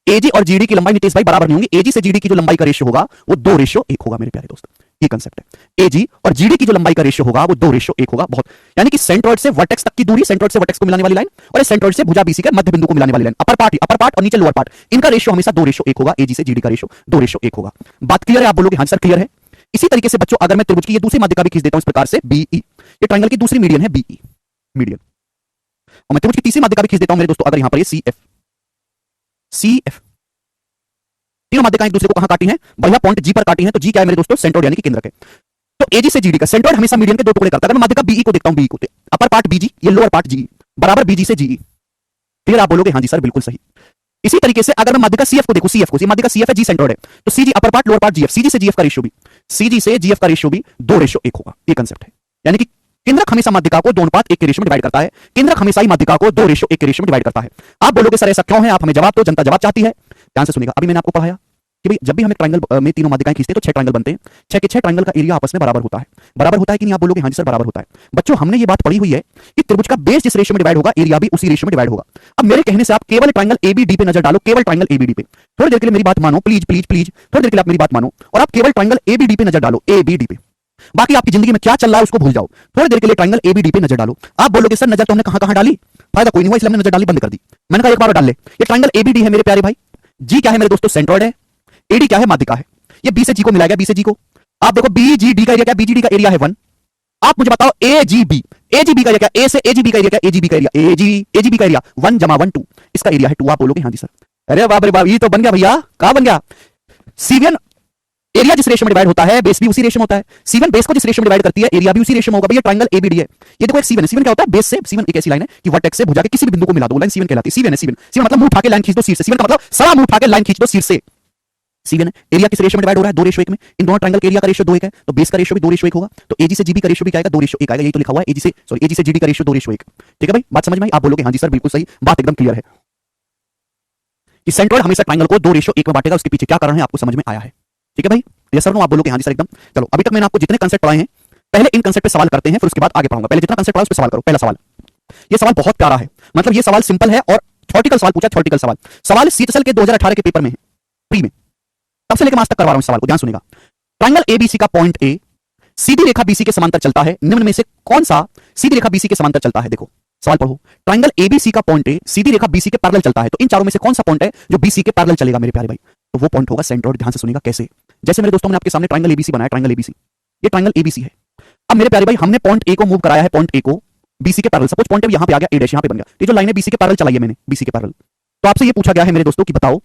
एजी और जीडी की लंबाई नितेश भाई बराबर नहीं होंगी। एजी से जीडी की जो लंबाई का रेशियो होगा वो 2:1 होगा मेरे प्यारे दोस्तों। ये कंसेप्ट है। एजी और जीडी की जो लंबाई का रेशियो होगा वो 2:1 होगा। बहुत, यानी कि सेंट्रोइड से वर्टेक्स तक की दूरी, सेंट्रोइड से वर्टेक्स को मिलाने वाली लाइन और सेंट्रोइड से भुजा बीसी के मध्य बिंदु को मिलाने वाली लाइन, अपर पार्ट और नीचे लोअर पार्ट, इनका रेशियो हमेशा 2:1 होगा। एजी से जीडी का रेशियो 2:1 होगा। बात क्लियर है? आप बोलोगे हाँ सर क्लियर है। इसी तरीके से बच्चों अगर मैं त्रिभुज की ये दूसरी माध्यिका भी खींच देता हूं इस प्रकार से बीई, ये ट्रायंगल की दूसरी मीडियन है बीई मीडियन, और मैं त्रिभुज की तीसरी माध्यिका भी खींच देता हूं मेरे दोस्तों, अगर यहां पर ये सीएफ, तीनों माध्यिकाएं एक दूसरे को कहां काटी हैं? बढ़िया पॉइंट जी पर काटी हैं। तो जी क्या है मेरे दोस्तों? सेंट्रोइड यानी कि केंद्रक है। तो एजी से जीडी का सेंट्रोइड हमेशा मीडियन के 2 टुकड़े करता है। अगर मैं माध्यिका बीई को देखता हूं, बीई को अपर पार्ट बीजी, ये लोअर पार्ट जीई बराबर बीजी से जीई। फिर आप बोलोगे हाँ जी सर बिल्कुल सही। इसी तरीके से अगर मैं माध्यिका सीएफ को देखूं, सीएफ को, ये माध्यिका सीएफ है, जी सेंट्रोइड है, तो CG upper part lower part GF, CG से जीएफ का रेशियो भी, सीजी से जीएफ का रेशियो भी 2:1 होगा। ये कंसेप्ट है। यानी कि केंद्रक हमेशा माध्यिका को 2:1 के रेशियो में डिवाइड करता है। केंद्रक हमेशा ही माध्यिका को 2:1 के रेशियो में डिवाइड करता है। आप बोलोगे सर ऐसा क्यों है? आप हमें जवाब दो, जनता जवाब चाहती है। ध्यान से सुनिएगा। अभी मैंने आपको पढ़ाया कि भाई जब भी हम एक ट्रायंगल में तीनों माध्यिकाएं खींचते हैं तो 6 ट्रायंगल बनते हैं। 6 के 6 ट्रायंगल का एरिया आपस में बराबर होता है। बराबर होता है कि नहीं? आप बोलोगे हाँ जी सर बराबर होता है। बच्चों हमने ये बात पढ़ी हुई है कि त्रिभुज का बेस जिस रेशियो में डिवाइड होगा, एरिया भी उसी रेशियो में डिवाइड होगा। अब मेरे कहने से आप केवल ट्रायंगल एबीडी पे नजर डालो, केवल ट्रायंगल एबीडी पे। थोड़ी देर के लिए मेरी बात मानो, प्लीज प्लीज प्लीज, थोड़ी देर के लिए आप मेरी बात मानो और आप केवल ट्रायंगल एबीडी पे नजर डालो, एबीडी पे। बाकी आपकी जिंदगी में क्या चल रहा है उसको भूल जाओ। थोड़ी देर के लिए ट्रायंगल एबीडी पे नजर डालो। आप बोलोगे सर नजर तो हमने कहां डाली, फायदा कोई नहीं हुआ इसलिए हमने नजर डाली बंद कर दी। मैंने कहा एक बार डाल ले। ये ट्रायंगल एबीडी है मेरे प्यारे भाई। जी क्या है मेरे दोस्तों? सेंट्रोइड है। एडी क्या है? माध्यिका है। ये बी से जी को मिलाएगा, बी से जी को। आप देखो बीजीडी का एरिया क्या? बीजीडी का एरिया है 1। आप मुझे बताओ एजीबी, एजीबी का एरिया क्या? ए से एजीबी का एरिया क्या? एजीबी का एरिया, एजीबी का एरिया 1 + 1 2, इसका एरिया है 2। आप बोलोगे हाँ जी सर। अरे बाप रे बाप, ये तो बन गया भैया। कहां बन गया? सीवन एरिया जिस रेशियो में डिवाइड होता है, बेस भी उसी रेशियो में होता है। सीवन बेस को जिस रेशियो में डिवाइड करती है, एरिया भी उसी रेशियो में होगा। भैया ट्रायंगल एबीडी है। ये देखो एक सीवन है। सीवन क्या होता है? बेस से सीवन एक ऐसी लाइन है कि वर्टेक्स से भुजा के किसी भी बिंदु को मिला दो, लाइन सीवन कहलाती है। सीवन है, सीवन, सीवन मतलब मुंह उठा के लाइन खींच दो सिर से। सीवन का मतलब सवा मुंह उठा के लाइन खींच दो सिर से। सीवन है। एरिया किस रेशियो में डिवाइड हो रहा है? 2:1 में। इन दोनों ट्रायंगल के एरिया का रेशियो 2:1 है, तो बेस का रेशियो भी 2:1 होगा। तो एजी से जीबी का रेशियो भी क्या आएगा? 2:1 आएगा। यही तो लिखा हुआ है, एजी से जीडी का रेशियो 2:1। ठीक है भाई, बात समझ में आई? आप बोलोगे हाँ जी सर बिल्कुल सही, बात एकदम क्लियर है कि सेंट्रोइड हमेशा ट्रायंगल को 2:1 में बांटेगा। उसके पीछे क्या कारण है आपको समझ में आया है? ठीक है भाई, ये सर नो? आप बोलोगे हाँ जी सर एकदम। चलो अभी तक मैंने आपको जितने कंसेप्ट पढ़ाए हैं, पहले इन कंसेप्ट पे सवाल करते हैं, फिर उसके बाद आगे पढ़ाऊंगा। पहले जितना कंसेप्ट पढ़ा उस पे सवाल करो। पहला सवाल, ये सवाल बहुत प्यारा है, मतलब ये सवाल सिंपल है और थ्योरेटिकल सवाल पूछा। थ्योरेटिकल सवाल सीटसल के 2018 के पेपर में है, प्री में, तब से लेकर मास तक करवा रहा हूं इस सवाल को। ध्यान सुनेगा। ट्रायंगल एबीसी का point A Sidhi Rekha BC के समांतर चलता है। निम्न में से कौन सा सीधी रेखा बीसी के समांतर चलता है? देखो सवाल पढ़ो। ट्रायंगल एबीसी का point A Sidhi Rekha BC के पैरेलल चलता है, तो इन चारों में से कौन सा पॉइंट है जो बीसी के पैरेलल चलेगा मेरे प्यारे भाई? तो वो पॉइंट होगा सेंट्रोइड। ध्यान से सुनेगा कैसे। जैसे मेरे दोस्तों मैंने आपके सामने ट्रायंगल एबीसी बनाया, ट्रायंगल एबीसी, ये ट्रायंगल एबीसी है। अब मेरे प्यारे भाई हमने पॉइंट ए को मूव कराया है, पॉइंट ए को बीसी के पैरेलल। सपोज पॉइंट ए यहां पे आ गया, ए डैश यहां पे बन गया। ये जो लाइन है बीसी के पैरेलल चलाई है मैंने, बीसी के पैरेलल। तो आपसे ये पूछा गया है मेरे दोस्तों कि बताओ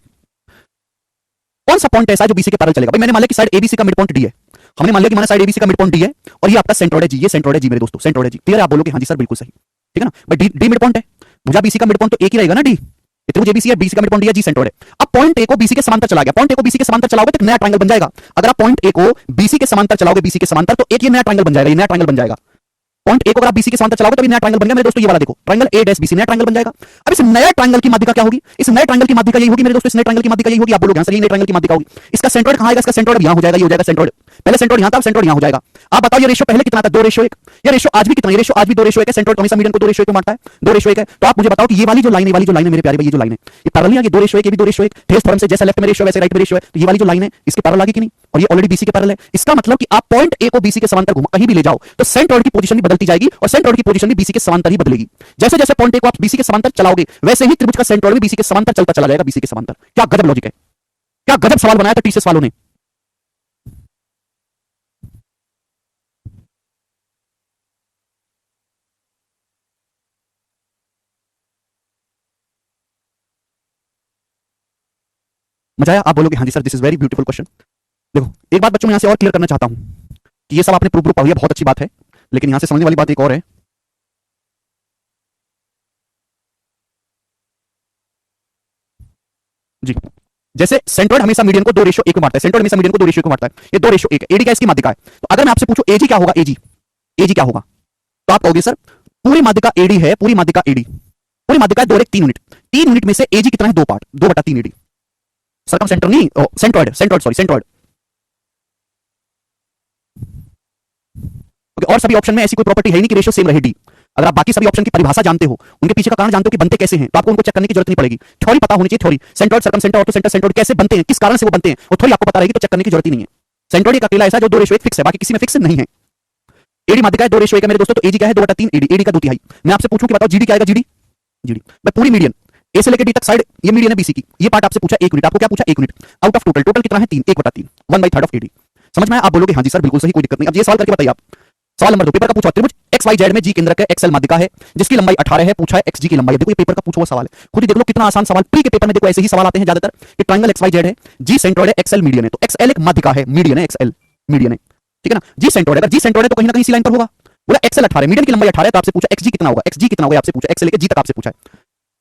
कौन सा पॉइंट ऐसा है जो बीसी के पैरेलल चलेगा? भाई मैंने मान लिया कि साइड एबीसी का मिड पॉइंट डी है। हमने मान लिया कि हमारा साइड एबीसी का मिड पॉइंट डी है और ये आपका सेंट्रोइड है जी। ये सेंट्रोइड है जी मेरे दोस्तों, सेंट्रोइड है जी। क्लियर है? आप बोलोगे हाँ जी सर बिल्कुल सही। ठीक है ना भाई? डी मिड पॉइंट है, भुजा बीसी का मिड पॉइंट तो एक ही रहेगा ना, डी। त्रिभुज एबीसी है, बीसी का मिड पॉइंट डी है, जी सेंट्रोइड है। अब पॉइंट ए को बीसी के समांतर चला गया। पॉइंट ए को बीसी के समांतर चलाओगे तो एक नया ट्रायंगल बन जाएगा। अगर आप पॉइंट ए को बीसी के समांतर चलाओगे, बीसी के समांतर, तो एक ये नया ट्रायंगल बन जाएगा, ये नया ट्रायंगल बन जाएगा। पॉइंट ए को अगर आप बीसी के समांतर चलाओगे तो भी नया ट्रायंगल बन गया मेरे दोस्तों। ये वाला देखो, ट्रायंगल ए डैश बीसी, नया ट्रायंगल बन जाएगा। अब इस नए ट्रायंगल की माध्यिका क्या होगी? इस नए ट्रायंगल की माध्यिका यही होगी मेरे दोस्तों, इस नए ट्रायंगल की माध्यिका यही होगी। आप बोलोगे सर ये नए ट्रायंगल की माध्यिका होगी, इसका सेंट्रोइड कहां आएगा? इसका सेंट्रोइड यहां हो जाएगा, ये हो जाएगा सेंट्रोइड। पहले सेंट्रोइड यहां था, अब सेंट्रोइड यहां हो जाएगा। आप बताओ ये रेशियो पहले कितना था? 2:1। ये रेशियो आज भी कितना? ये रेशियो आज भी 2:1 है। सेंट्रोइड हमेशा मीडियन को 2:1 में बांटता है, 2:1 है। तो आप मुझे बताओ कि ये वाली जो लाइन है मेरे प्यारे भाई, ये जो लाइन है ये पैरेलल है, ये 2:1, ये भी 2:1। ठेस थ्योरम से जैसा लेफ्ट में रेशियो वैसे राइट में रेशियो है, तो ये वाली जो लाइन है इसके पैरेलल आ गई कि नहीं? और ये ऑलरेडी बीसी के पैरेलल है। इसका मतलब कि आप पॉइंट ए को बीसी के समांतर कहीं भी ले जाओ तो सेंट्रोइड की पोजीशन भी बदलती जाएगी और सेंट्रोइड की पोजीशन भी बीसी के समांतर ही बदलेगी। जैसे जैसे पॉइंट ए को आप बीसी के समांतर चलाओगे वैसे ही त्रिभुज का सेंट्रोइड भी बीसी के समांतर चलता चला जाएगा, बीसी के समांतर। क्या गजब लॉजिक है, क्या गजब सवाल बनाया था टीसीएस वालों ने। मजा आया? आप बोलोगे हाँ जी sir this is very beautiful question. देखो एक बात बच्चों मैं यहां से और क्लियर करना चाहता हूं कि ये सब आपने प्रूफ पढ़ लिया, बहुत अच्छी बात है, लेकिन यहां से समझने वाली बात एक और है। जी, जैसे सेंट्रोइड हमेशा मीडियन को 2:1 में बांटता है, सेंट्रोइड हमेशा मीडियन को 2:1 में बांटता है, ये 2:1 है। एडी क्या इसकी माध्यिका है? तो अगर मैं आपसे पूछूं एजी क्या होगा, एजी एजी क्या होगा, तो आप कहोगे सर पूरी माध्यिका एडी है, पूरी माध्यिका एडी, पूरी माध्यिका है 2 3 यूनिट, 3 यूनिट में से एजी कितना है? 2 पार्ट, 2/3 एडी। सरकम सेंटर नहीं, centroid, centroid sorry centroid. Okay, और सभी ऑप्शन में ऐसी कोई प्रॉपर्टी है नहीं कि रेशियो सेम रहे डी। अगर आप बाकी सभी ऑप्शन की परिभाषा जानते हो, उनके पीछे का कारण जानते हो कि बनते कैसे हैं, तो आपको उनको चेक करने की जरूरत नहीं पड़ेगी। थ्योरी पता होनी चाहिए, theory centroid, circum centre, ortho centre, centroid कैसे बनते हैं, किस कारण से वो बनते हैं, वो थ्योरी आपको पता रहेगी, तो चेक करने की जरूरत ही नहीं है। सेंट्रोइड एक अकेला ऐसा जो 2:1 फिक्स है, बाकी किसी में फिक्स नहीं है। एडी माध्यिका है 2:1 है मेरे दोस्तों, तो एजी क्या है? 2/3 एडी, एडी का 2/3। मैं आपसे पूछूं कि बताओ जीडी क्या आएगा? जीडी, जीडी मैं पूरी मीडियन ए से लेकर डी तक साइड, ये मीडियन है बीसी की, ये पार्ट आपसे पूछा 1 यूनिट, आपको क्या पूछा? 1 unit out of total, total कितना है? 3, 1/3, 1/3 ऑफ एडी। समझ में आया? आप बोलोगे हाँ जी सर बिल्कुल सही, कोई दिक्कत नहीं। अब ये सवाल करके बताइए आप। सवाल नंबर 2 पेपर का पूछा, त्रिभुज XYZ में जी केंद्रक है, XL माध्यिका है, जिसकी लंबाई 18 है, पूछा है XG की लंबाई। देखो ये पेपर का पूछा हुआ सवाल है, खुद ही देख लो कितना आसान सवाल। प्री के पेपर में देखो ऐसे ही सवाल आते हैं ज्यादातर कि ट्रायंगल XYZ है, जी सेंट्रोइड है, XL मीडियन है, तो XL एक माध्यिका है, मीडियन है, XL मीडियन है, ठीक है ना? जी सेंट्रोइड, अगर जी सेंट्रोइड है तो कहीं ना कहीं इसी लाइन पर होगा। बोला XL 18 मीडियन की लंबाई 18 है, तो आपसे पूछा XG कितना होगा, XG कितना होगा आपसे पूछा, XL लेके G तक आपसे पूछा है।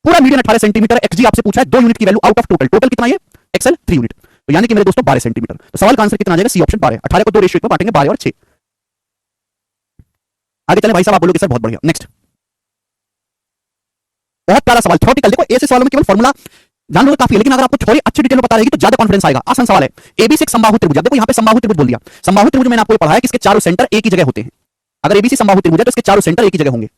पूरा मीडियन 18 सेंटीमीटर, XG आपसे पूछा है 2 यूनिट की value out of total, total कितना है? XL 3 यूनिट, तो यानी कि मेरे दोस्तों 12 सेंटीमीटर। तो सवाल का आंसर कितना आ जाएगा? C option 12। 18 को 2:1 में बांटेंगे, 12 और 6। आगे चले भाई साहब, आप बोलोगे सर बहुत बढ़िया। नेक्स्ट, बहुत प्यारा सवाल, थ्योरेटिकल। देखो ऐसे सवालों में केवल फॉर्मूला जान लो काफी है, लेकिन अगर आपको थ्योरी अच्छी डिटेल में पता रहेगी तो ज्यादा कॉन्फिडेंस आएगा। आसान सवाल है, एबीसी एक समबाहु त्रिभुज। देखो यहाँ पे समबाहु त्रिभुज बोल दिया, समबाहु त्रिभुज मैंने आपको पढ़ाया कि इसके चारों सेंटर एक ही जगह होते हैं। अगर एबीसी समबाहु त्रिभुज है तो इसके चारों सेंटर एक ही जगह होंगे।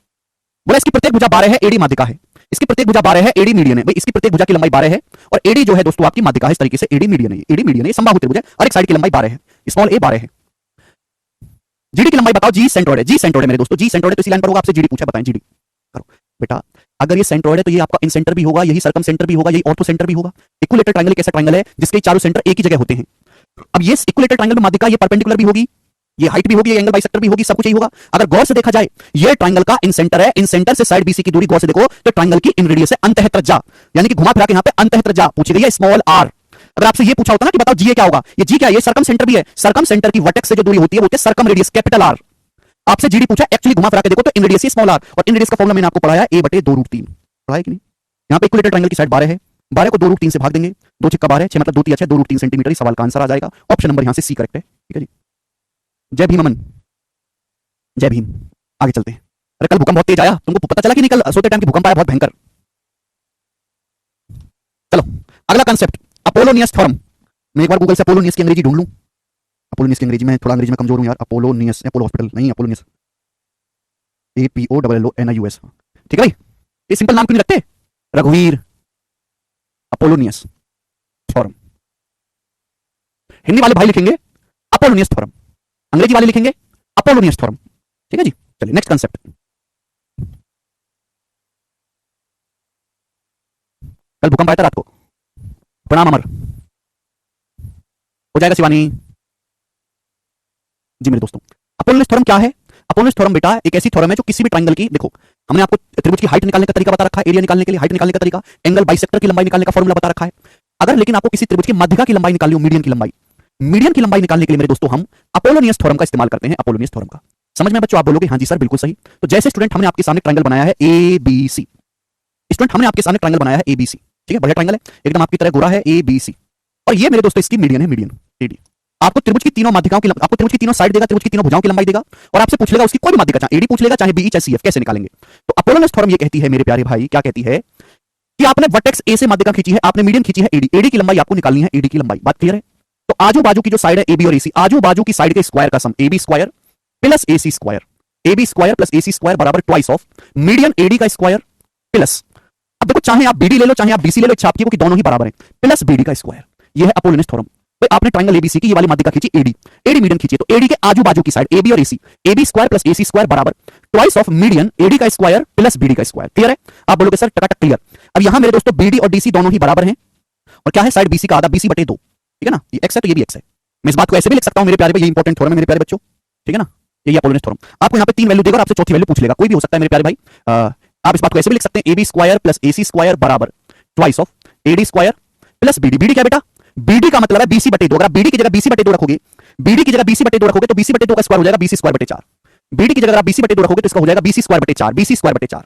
बोला इसकी प्रत्येक भुजा 12 है, एडी माध्यिका है, इसकी प्रत्येक भुजा 12 है, एडी मीडियन है। भाई इसकी प्रत्येक भुजा की लंबाई 12 है और एडी जो है दोस्तों आपकी माध्यिका है, इस तरीके से एडी मीडियन है, एडी मीडियन है, समबाहु त्रिभुज है और एक साइड की लंबाई 12 है, स्मॉल ए 12 है। जीडी की लंबाई बताओ, जी सेंट्रोइड है, जी सेंट्रोइड है मेरे दोस्तों, जी सेंट्रोइड है, तो इसी लाइन पर होगा। आपसे जीडी पूछा, बताएं जीडी करो बेटा। अगर ये सेंट्रोइड है तो ये आपका इन सेंटर भी होगा, यही सर्कम सेंटर भी होगा, यही ऑर्थो सेंटर भी होगा। इक्विलेटरल ट्रायंगल एक ऐसा ट्रायंगल है जिसके चारों सेंटर एक ही जगह होते हैं। अब ये इक्विलेटरल ट्रायंगल में माध्यिका ये परपेंडिकुलर भी होगी, ये हाइट भी होगी, ये एंगल बाइसेक्टर भी होगी, सब कुछ यही होगा। अगर गौर से देखा जाए ये ट्रायंगल का इन सेंटर है, इन सेंटर से साइड बीसी की दूरी गौर से देखो तो ट्रायंगल की इन रेडियस है अंतः त्रिज्या, यानी कि घुमा फिरा के यहाँ पे अंतः त्रिज्या पूछी गई है, स्मॉल आर। अगर आपसे ये पूछा होता ना कि बताओ जी क्या होगा, ये जी क्या है? ये सर्कम सेंटर भी है, सर्कम सेंटर की वर्टेक्स से जो दूरी होती है वो होती है सर्कम रेडियस कैपिटल आर। आपसे जीडी पूछा, एक्चुअली घुमा फिरा के देखो तो इन रेडियस स्मॉल आर, और इन रेडियस का फॉर्मूला मैंने आपको पढ़ाया a/2√3, पढ़ाया कि नहीं? यहाँ पे इक्विलेटरल ट्रायंगल की साइड 12 है, 12 को 2√3 से भाग देंगे, 2 छिक्का 12 6 मतलब 2 3 6 2√3 सेंटीमीटर। सवाल का आंसर आ जाएगा, ऑप्शन नंबर यहाँ से सी करेक्ट है, ठीक है जी। जय भीम अमन, जय भीम। आगे चलते हैं। अरे कल भूकंप बहुत तेज आया, तुमको पता चला कि नहीं? कल सोते टाइम की भूकंप आया बहुत भयंकर। चलो अगला कंसेप्ट, अपोलोनियस थ्योरम। मैं एक बार गूगल से अपोलोनियस की अंग्रेजी ढूंढ लूं। अपोलोनियस की अंग्रेजी में थोड़ा अंग्रेजी में कमजोर हूं यार। अपोलोनियस, अपोलो हॉस्पिटल नहीं, अपोलोनियस, APOLLONIUS, ठीक है भाई। ये सिंपल नाम क्यों नहीं रखते? रघुवीर, अपोलोनियस थ्योरम। हिंदी वाले भाई लिखेंगे अपोलोनियस थ्योरम, अंग्रेजी वाले लिखेंगे अपोलोनियस थ्योरम, ठीक है जी। चलिए नेक्स्ट कंसेप्ट। कल भूकंप आया था रात को, प्रणाम अमर, हो जाएगा शिवानी जी। मेरे दोस्तों अपोलोनियस थ्योरम क्या है? अपोलोनियस थ्योरम बेटा एक ऐसी थ्योरम है जो किसी भी ट्रायंगल की, देखो हमने आपको त्रिभुज की हाइट निकालने का तरीका बता रखा है, एरिया निकालने के लिए हाइट निकालने का तरीका, एंगल बाइसेक्टर की लंबाई निकालने का फॉर्मूला बता रखा है। अगर लेकिन आपको किसी त्रिभुज की माध्यिका की लंबाई निकालनी हो, मीडियन की लंबाई, मीडियन की लंबाई निकालने के लिए मेरे दोस्तों हम अपोलोनियस थ्योरम का इस्तेमाल करते हैं, अपोलोनियस थ्योरम का। समझ में बच्चों? आप बोलोगे हाँ जी सर बिल्कुल सही। तो जैसे स्टूडेंट हमने आपके सामने ट्रायंगल बनाया है ABC, स्टूडेंट हमने आपके सामने ट्रायंगल बनाया है ABC, ठीक है, बढ़िया ट्रायंगल है, एकदम आपकी तरह गोरा है ABC, और ये मेरे दोस्तों इसकी मीडियन है, मीडियन AD। आपको त्रिभुज की तीनों माध्यिकाओं की आपको त्रिभुज की तीनों साइड देगा, त्रिभुज की तीनों भुजाओं की लंबाई देगा और आपसे पूछ लेगा उसकी कोई भी माध्यिका, चाहे एडी पूछ लेगा चाहे बीई चाहे सीएफ, कैसे निकालेंगे? तो अपोलोनस थ्योरम ये कहती है मेरे प्यारे भाई, क्या कहती है कि आपने वर्टेक्स ए से माध्यिका खींची है, आपने मीडियन खींची है एडी, एडी की लंबाई आपको निकालनी है, एडी की लंबाई। बात क्लियर है? तो आजू बाजू की जो साइड है एबी और एसी, आजू बाजू की साइड के स्क्वायर का sum AB square plus AC square, AB square plus AC square बराबर ट्वाइस ऑफ मीडियन एडी का स्क्वायर प्लस, अब देखो चाहे आप बीडी ले लो चाहे आप बीसी ले लो, इच्छा आपकी कि दोनों ही बराबर हैं, प्लस बीडी का स्क्वायर। ये है अपोलोनस थ्योरम। तो आपने ट्रायंगल एबीसी की ये वाली माध्यिका खींची एडी, एडी मीडियन खींची, तो एडी के आजू बाजू की साइड एबी और AC, AB square plus AC square बराबर ट्वाइस ऑफ मीडियन एडी का स्क्वायर प्लस बीडी का स्क्वायर। क्लियर है? आप बोलोगे सर टकाटक क्लियर। अब यहां मेरे दोस्तों बीडी और डीसी दोनों ही बराबर हैं और क्या है साइड बीसी का आधा, बीसी बटे 2, ठीक है ना? ये एक्स है तो ये भी एक्स है। मैं इस बात को ऐसे भी लिख सकता हूं मेरे प्यारे भाई, ये इंपॉर्टेंट थ्योरम है मेरे प्यारे बच्चों, ठीक है ना? ये अपोलोनस थ्योरम। आपको यहां पे 3 वैल्यू देगा और आपसे चौथी वैल्यू पूछ लेगा, कोई भी हो सकता है मेरे प्यारे भाई। आप इस बात को ऐसे भी लिख सकते हैं AB square plus AC square बराबर twice of AD square plus BD. BD क्या बेटा? बीडी का मतलब है बीसी बटे 2। अगर बीडी की जगह बीसी बटे 2 रखोगे, बीडी की जगह बीसी बटे 2 रखोगे तो बीसी बटे 2 का स्क्वायर हो जाएगा बीसी स्क्वायर बटे 4। बीडी की जगह आप बीसी बटे 2 रखोगे तो इसका हो जाएगा बीसी स्क्वायर बटे 4, बीसी स्क्वायर बटे 4।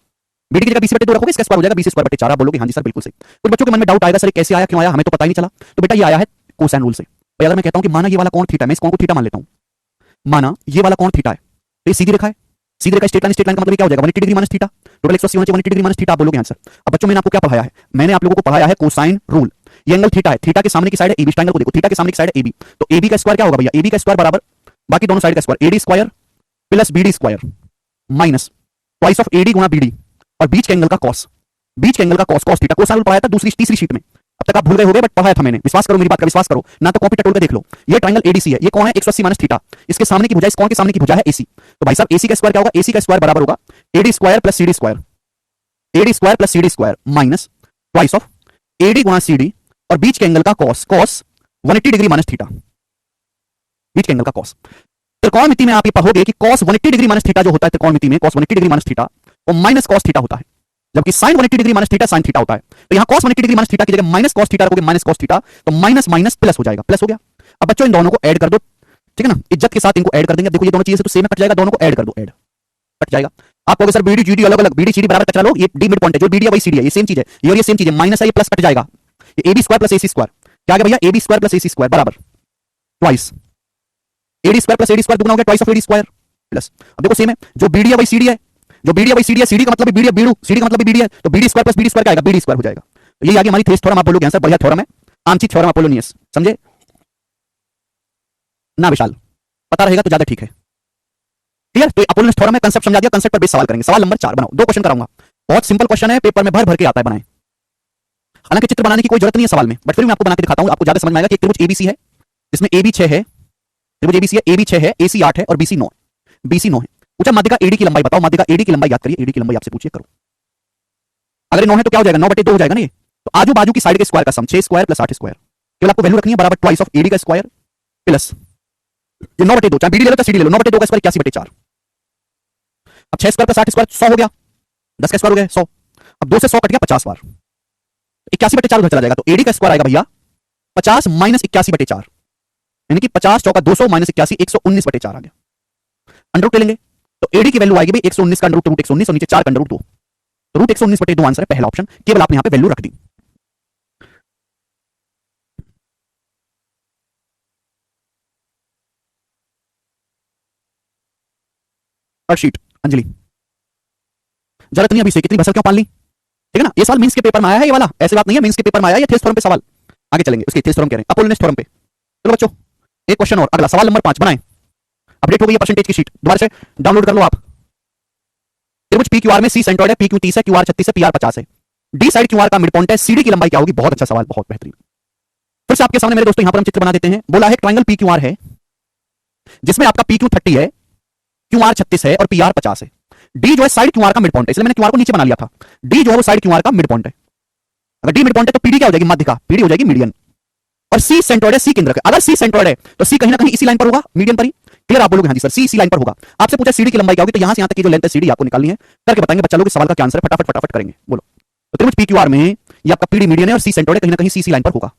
बीडी की जगह बीसी बटे 2 रखोगे इसका स्क्वायर हो जाएगा बीसी स्क्वायर बटे 4। आप बोलोगे हां जी सर बिल्कुल सही। कुछ बच्चों के मन में डाउट आएगा सर कैसे आया, क्यों आया, हमें तो पता ही नहीं चला। तो बेटा ये आया है कोसाइन रूल से। भाई अगर मैं कहता हूं कि माना ये वाला कोण थीटा, मैं इस कोण को थीटा मान लेता हूं, माना ये वाला कोण थीटा है तो ये सीधी रेखा है, सीधी रेखा स्ट्रेट लाइन, स्ट्रेट लाइन का मतलब क्या हो जाएगा 180 डिग्री माइनस थीटा, टोटल 180 होना चाहिए 180 डिग्री माइनस थीटा। आप बोलोगे आंसर। अब बच्चों मैंने आपको क्या पढ़ाया है? मैंने आप लोगों को पढ़ाया है कोसाइन रूल। ये एंगल थीटा है, थीटा के सामने की साइड है एबी, ट्रायंगल को देखो थीटा के सामने की साइड है एबी, तो एबी का स्क्वायर क्या होगा भैया? एबी का स्क्वायर बराबर बाकी दोनों साइड का square AD square plus BD square minus twice of AD गुणा बीडी और बीच के एंगल का कॉस, बीच के एंगल का cos, cos theta. Cosine rule पढ़ाया था दूसरी तीसरी शीट में, अब तक आप भूल गए होंगे बट पढ़ाया था मैंने, विश्वास करो मेरी बात का, विश्वास करो ना तो कॉपी टटोल के देख लो। ये ट्रायंगल एडीसी है, ये कौन है 180 माइनस थीटा, इसके सामने की भुजा, इस कोण के सामने की भुजा है एसी। तो भाई साहब एसी का स्क्वायर क्या होगा? एसी का स्क्वायर बराबर होगा AD square plus CD square, AD square plus CD square minus twice of AD गुणा सीडी और बीच के एंगल का cos, cos 180 degree minus theta, बीच के एंगल का कॉस। त्रिकोणमिति में आप ये पढ़ोगे कि cos 180 डिग्री माइनस थीटा जो होता है त्रिकोणमिति में, cos 180 डिग्री माइनस थीटा वो माइनस cos थीटा होता है, जबकि sin 180 degree minus theta sin theta होता है। तो यहां cos 180 डिग्री माइनस थीटा की जगह माइनस cos थीटा रखोगे, माइनस cos थीटा, तो माइनस माइनस प्लस हो जाएगा, प्लस हो गया। अब बच्चों इन दोनों को ऐड कर दो, ठीक है ना? इज्जत के साथ इनको ऐड कर देंगे। देखो ये दोनों चीजें तो सेम कट जाएगा, दोनों को ऐड कर दो, ऐड कट जाएगा। आप कहोगे सर बीडी जीडी अलग अलग, बीडी सीडी बराबर कट लो, ये डी मिड पॉइंट है, जो बीडी है वही सीडी है, ये सेम चीज है, ये और ये सेम चीज है, माइनस है ये प्लस कट जाएगा, ये AB square plus AC square क्या आ गया भैया? AB square plus AC square बराबर twice AD square plus AD square दुगना हो गया twice of AD square plus, अब देखो सेम है, जो बीडी है वही सीडी है, जो बीडी है वही सीडी है, सीडी का मतलब बीडी है बीडू, सीडी का मतलब बीडी है, तो BD square plus BD square क्या आएगा? बीडी स्क्वायर हो जाएगा। तो ये आगे हमारी थेस थ्योरम, आप बोलोगे आंसर बढ़िया थ्योरम है, आंशिक थ्योरम अपोलोनियस, समझे ना विशाल? पता रहेगा तो ज्यादा ठीक है। क्लियर? तो अपोलोनियस थ्योरम है, कांसेप्ट समझा दिया, कांसेप्ट पर बेस सवाल करेंगे। सवाल नंबर 4 बनाओ, 2 क्वेश्चन कराऊंगा, बहुत सिंपल क्वेश्चन है, पेपर में भर भर के आता है, बनाए। हालांकि चित्र बनाने की कोई जरूरत नहीं है सवाल में, बट फिर मैं आपको बना के दिखाता हूं, आपको ज्यादा समझ में आएगा कि त्रिभुज एबीसी है जिसमें एबी 6 है, त्रिभुज एबीसी है, एबी 6 है, एसी 8 है और बीसी 9 है, बीसी 9 है। पूछा माध्यिका एडी की लंबाई बताओ, माध्यिका एडी की लंबाई याद करिए, एडी की लंबाई आपसे पूछिए, करो। अगर 9 है तो क्या हो जाएगा? 9 बटे 2 हो जाएगा ना ये। तो आजू बाजू की साइड के स्क्वायर का सम 6 स्क्वायर प्लस 8 स्क्वायर, केवल आपको वैल्यू रखनी है बराबर ट्वाइस ऑफ एडी का स्क्वायर प्लस ये 9 बटे 2, चाहे बीडी ले लो चाहे सीडी ले लो, 9 बटे 2 का स्क्वायर 81 बटे 4। अब 6 स्क्वायर प्लस 8 स्क्वायर 100 हो गया, 10 का स्क्वायर हो गया 100। अब 2 से 100 कट गया 50 बार, 81 बटे 4 उधर चला जाएगा, तो एडी का स्क्वायर आएगा भैया 50 माइनस 81 बटे 4, यानी कि 50 चौका 200 माइनस 81 119 बटे 4 आ गया। अंडर रूट ले लेंगे तो एडी की वैल्यू आएगी भाई 119 का अंडर रूट 119 और नीचे 4 का अंडर रूट 2, तो रूट 119 बटे 2 आंसर है पहला ऑप्शन, केवल आपने यहां पे वैल्यू रख दी। शीट अंजलि जरूरत नहीं अभी से, कितनी भसर क्यों पाल ली, ठीक है ना? ये सवाल मेंस के पेपर में आया है, ये वाला ऐसी बात नहीं है, मेंस के पेपर में आया है, ये थेस थ्योरम पे सवाल। आगे चलेंगे, उसके थेस थ्योरम कह रहे हैं, अपोलोनियस थ्योरम पे। चलो बच्चों एक क्वेश्चन और, अगला सवाल नंबर 5 बनाएं। अपडेट हो गई है परसेंटेज की शीट, दोबारा से डाउनलोड कर लो आप। त्रिभुज पी क्यूआर में सी सेंट्रोइड है, पी क्यू 30 है, क्यूआर 36 है, पीआर 50 है, डी साइड क्यूआर का मिड पॉइंट है, सीडी की लंबाई क्या होगी? बहुत अच्छा सवाल, बहुत बेहतरीन। फिर से आपके सामने मेरे दोस्तों यहां पर हम चित्र बना देते हैं। बोला है ट्रायंगल पी क्यूआर है जिसमें आपका पी क्यू 30 है, क्यूआर 36 है और पीआर 50 है। डी जो है साइड क्यूआर का मिड पॉइंट है, इसलिए मैंने क्यूआर को नीचे बना लिया था। डी जो है वो साइड क्यूआर का मिड पॉइंट है। अगर डी मिड पॉइंट है तो पीडी क्या हो जाएगी? माध्यिका, पीडी हो जाएगी मीडियन। और सी सेंट्रोइड है, सी केंद्रक है। अगर सी सेंट्रोइड है तो सी कहीं ना कहीं इसी लाइन पर होगा, मीडियन पर ही। क्लियर? आप बोलोगे हां जी सर सी इसी लाइन पर होगा। आपसे पूछा सीडी की लंबाई क्या होगी, तो यहां से यहां तक की जो लेंथ है सीडी आपको निकालनी है, करके बताएंगे बच्चा लोग इस सवाल का क्या आंसर है, फटाफट फटाफट करेंगे, बोलो। तो त्रिभुज पी क्यूआर में ये आपका पीडी मीडियन है और सी सेंट्रोइड है, कहीं ना कहीं सी इसी लाइन पर होगा